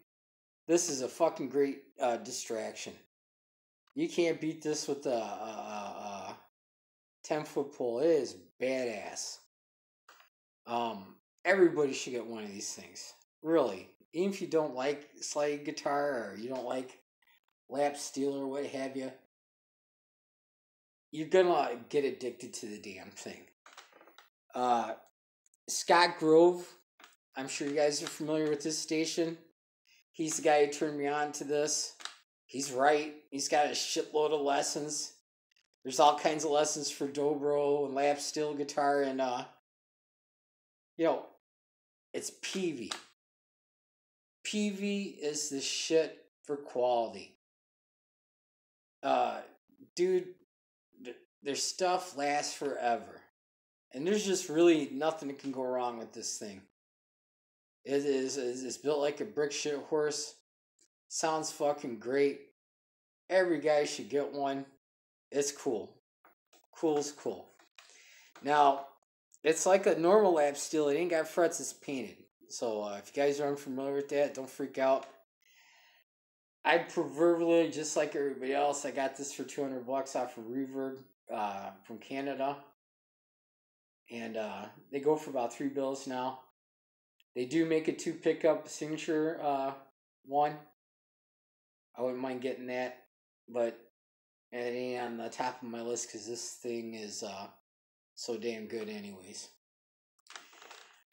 This is a fucking great distraction. You can't beat this with a 10-foot pole. It is badass. Everybody should get one of these things. Really. Even if you don't like slide guitar or you don't like lap steel or what have you, you're gonna get addicted to the damn thing. Scott Grove, I'm sure you guys are familiar with this station. He's the guy who turned me on to this. He's right. He's got a shitload of lessons. There's all kinds of lessons for dobro and lap steel guitar, and it's PV. PV is the shit for quality. Dude, their stuff lasts forever. And there's just really nothing that can go wrong with this thing. It's built like a brick shit horse. Sounds fucking great. Every guy should get one. It's cool. Cool is cool. Now, it's like a normal lap steel. It ain't got frets, it's painted. So if you guys are unfamiliar with that, don't freak out. I proverbially, just like everybody else, I got this for $200 off of Reverb from Canada. And they go for about $3 now. They do make a 2 pickup signature one. I wouldn't mind getting that, but it ain't on the top of my list because this thing is so damn good anyways.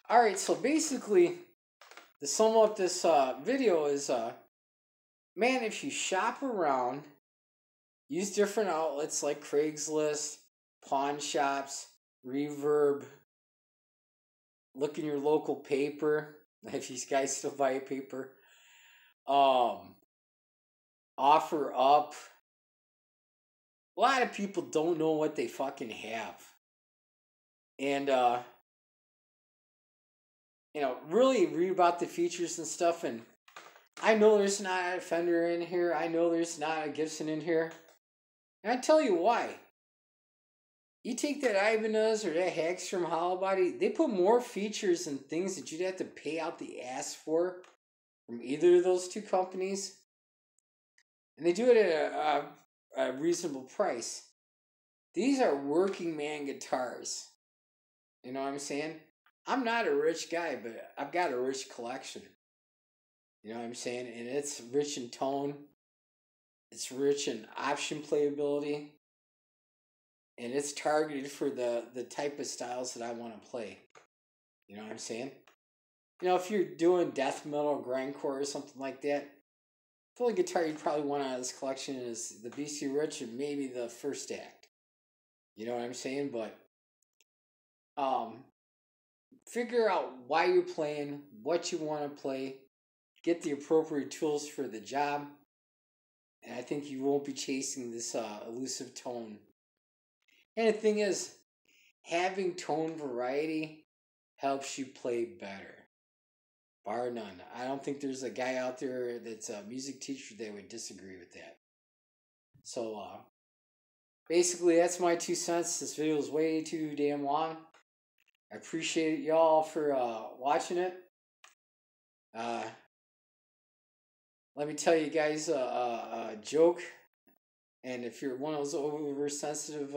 Alright, so basically, to sum up this video is, man, if you shop around, use different outlets like Craigslist, pawn shops, Reverb, look in your local paper, if you guys still buy paper, offer up. A lot of people don't know what they fucking have. And, really read about the features and stuff. And I know there's not a Fender in here. I know there's not a Gibson in here. And I tell you why. You take that Ibanez or that Hagstrom hollow body, they put more features and things that you'd have to pay out the ass for from either of those two companies. And they do it at a reasonable price. These are working man guitars. You know what I'm saying? I'm not a rich guy, but I've got a rich collection. You know what I'm saying? And it's rich in tone. It's rich in option playability. And it's targeted for the type of styles that I want to play. You know what I'm saying? If you're doing death metal, grindcore, or something like that, the only guitar you'd probably want out of this collection is the BC Rich and maybe the First Act. You know what I'm saying? But figure out why you're playing, what you want to play, get the appropriate tools for the job, and I think you won't be chasing this elusive tone. And the thing is, having tone variety helps you play better. Bar none. I don't think there's a guy out there that's a music teacher that would disagree with that. So, basically, that's my 2 cents. This video is way too damn long. I appreciate y'all for watching it. Let me tell you guys a joke. And if you're one of those oversensitive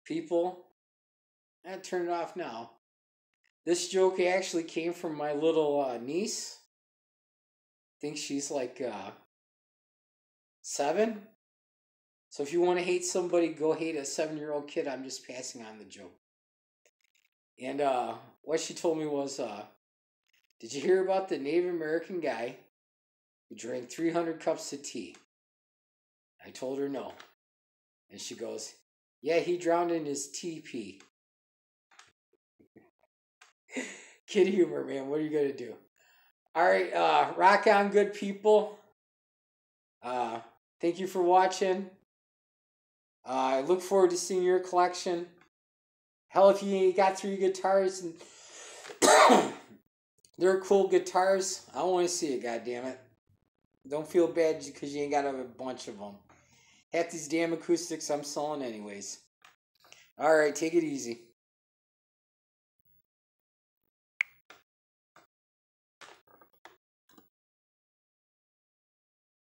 people, turn it off now. This joke actually came from my little niece. I think she's like 7. So if you want to hate somebody, go hate a 7-year-old kid. I'm just passing on the joke. And what she told me was, did you hear about the Native American guy who drank 300 cups of tea? I told her no. And she goes, yeah, he drowned in his teepee. Kid humor, man. What are you gonna do? All right, rock on, good people. Uh, Thank you for watching. I look forward to seeing your collection. Hell, if you got 3 guitars and they're cool guitars, I want to see it. God damn it! Don't feel bad because you ain't got a bunch of them. Half these damn acoustics I'm selling anyways. All right, take it easy.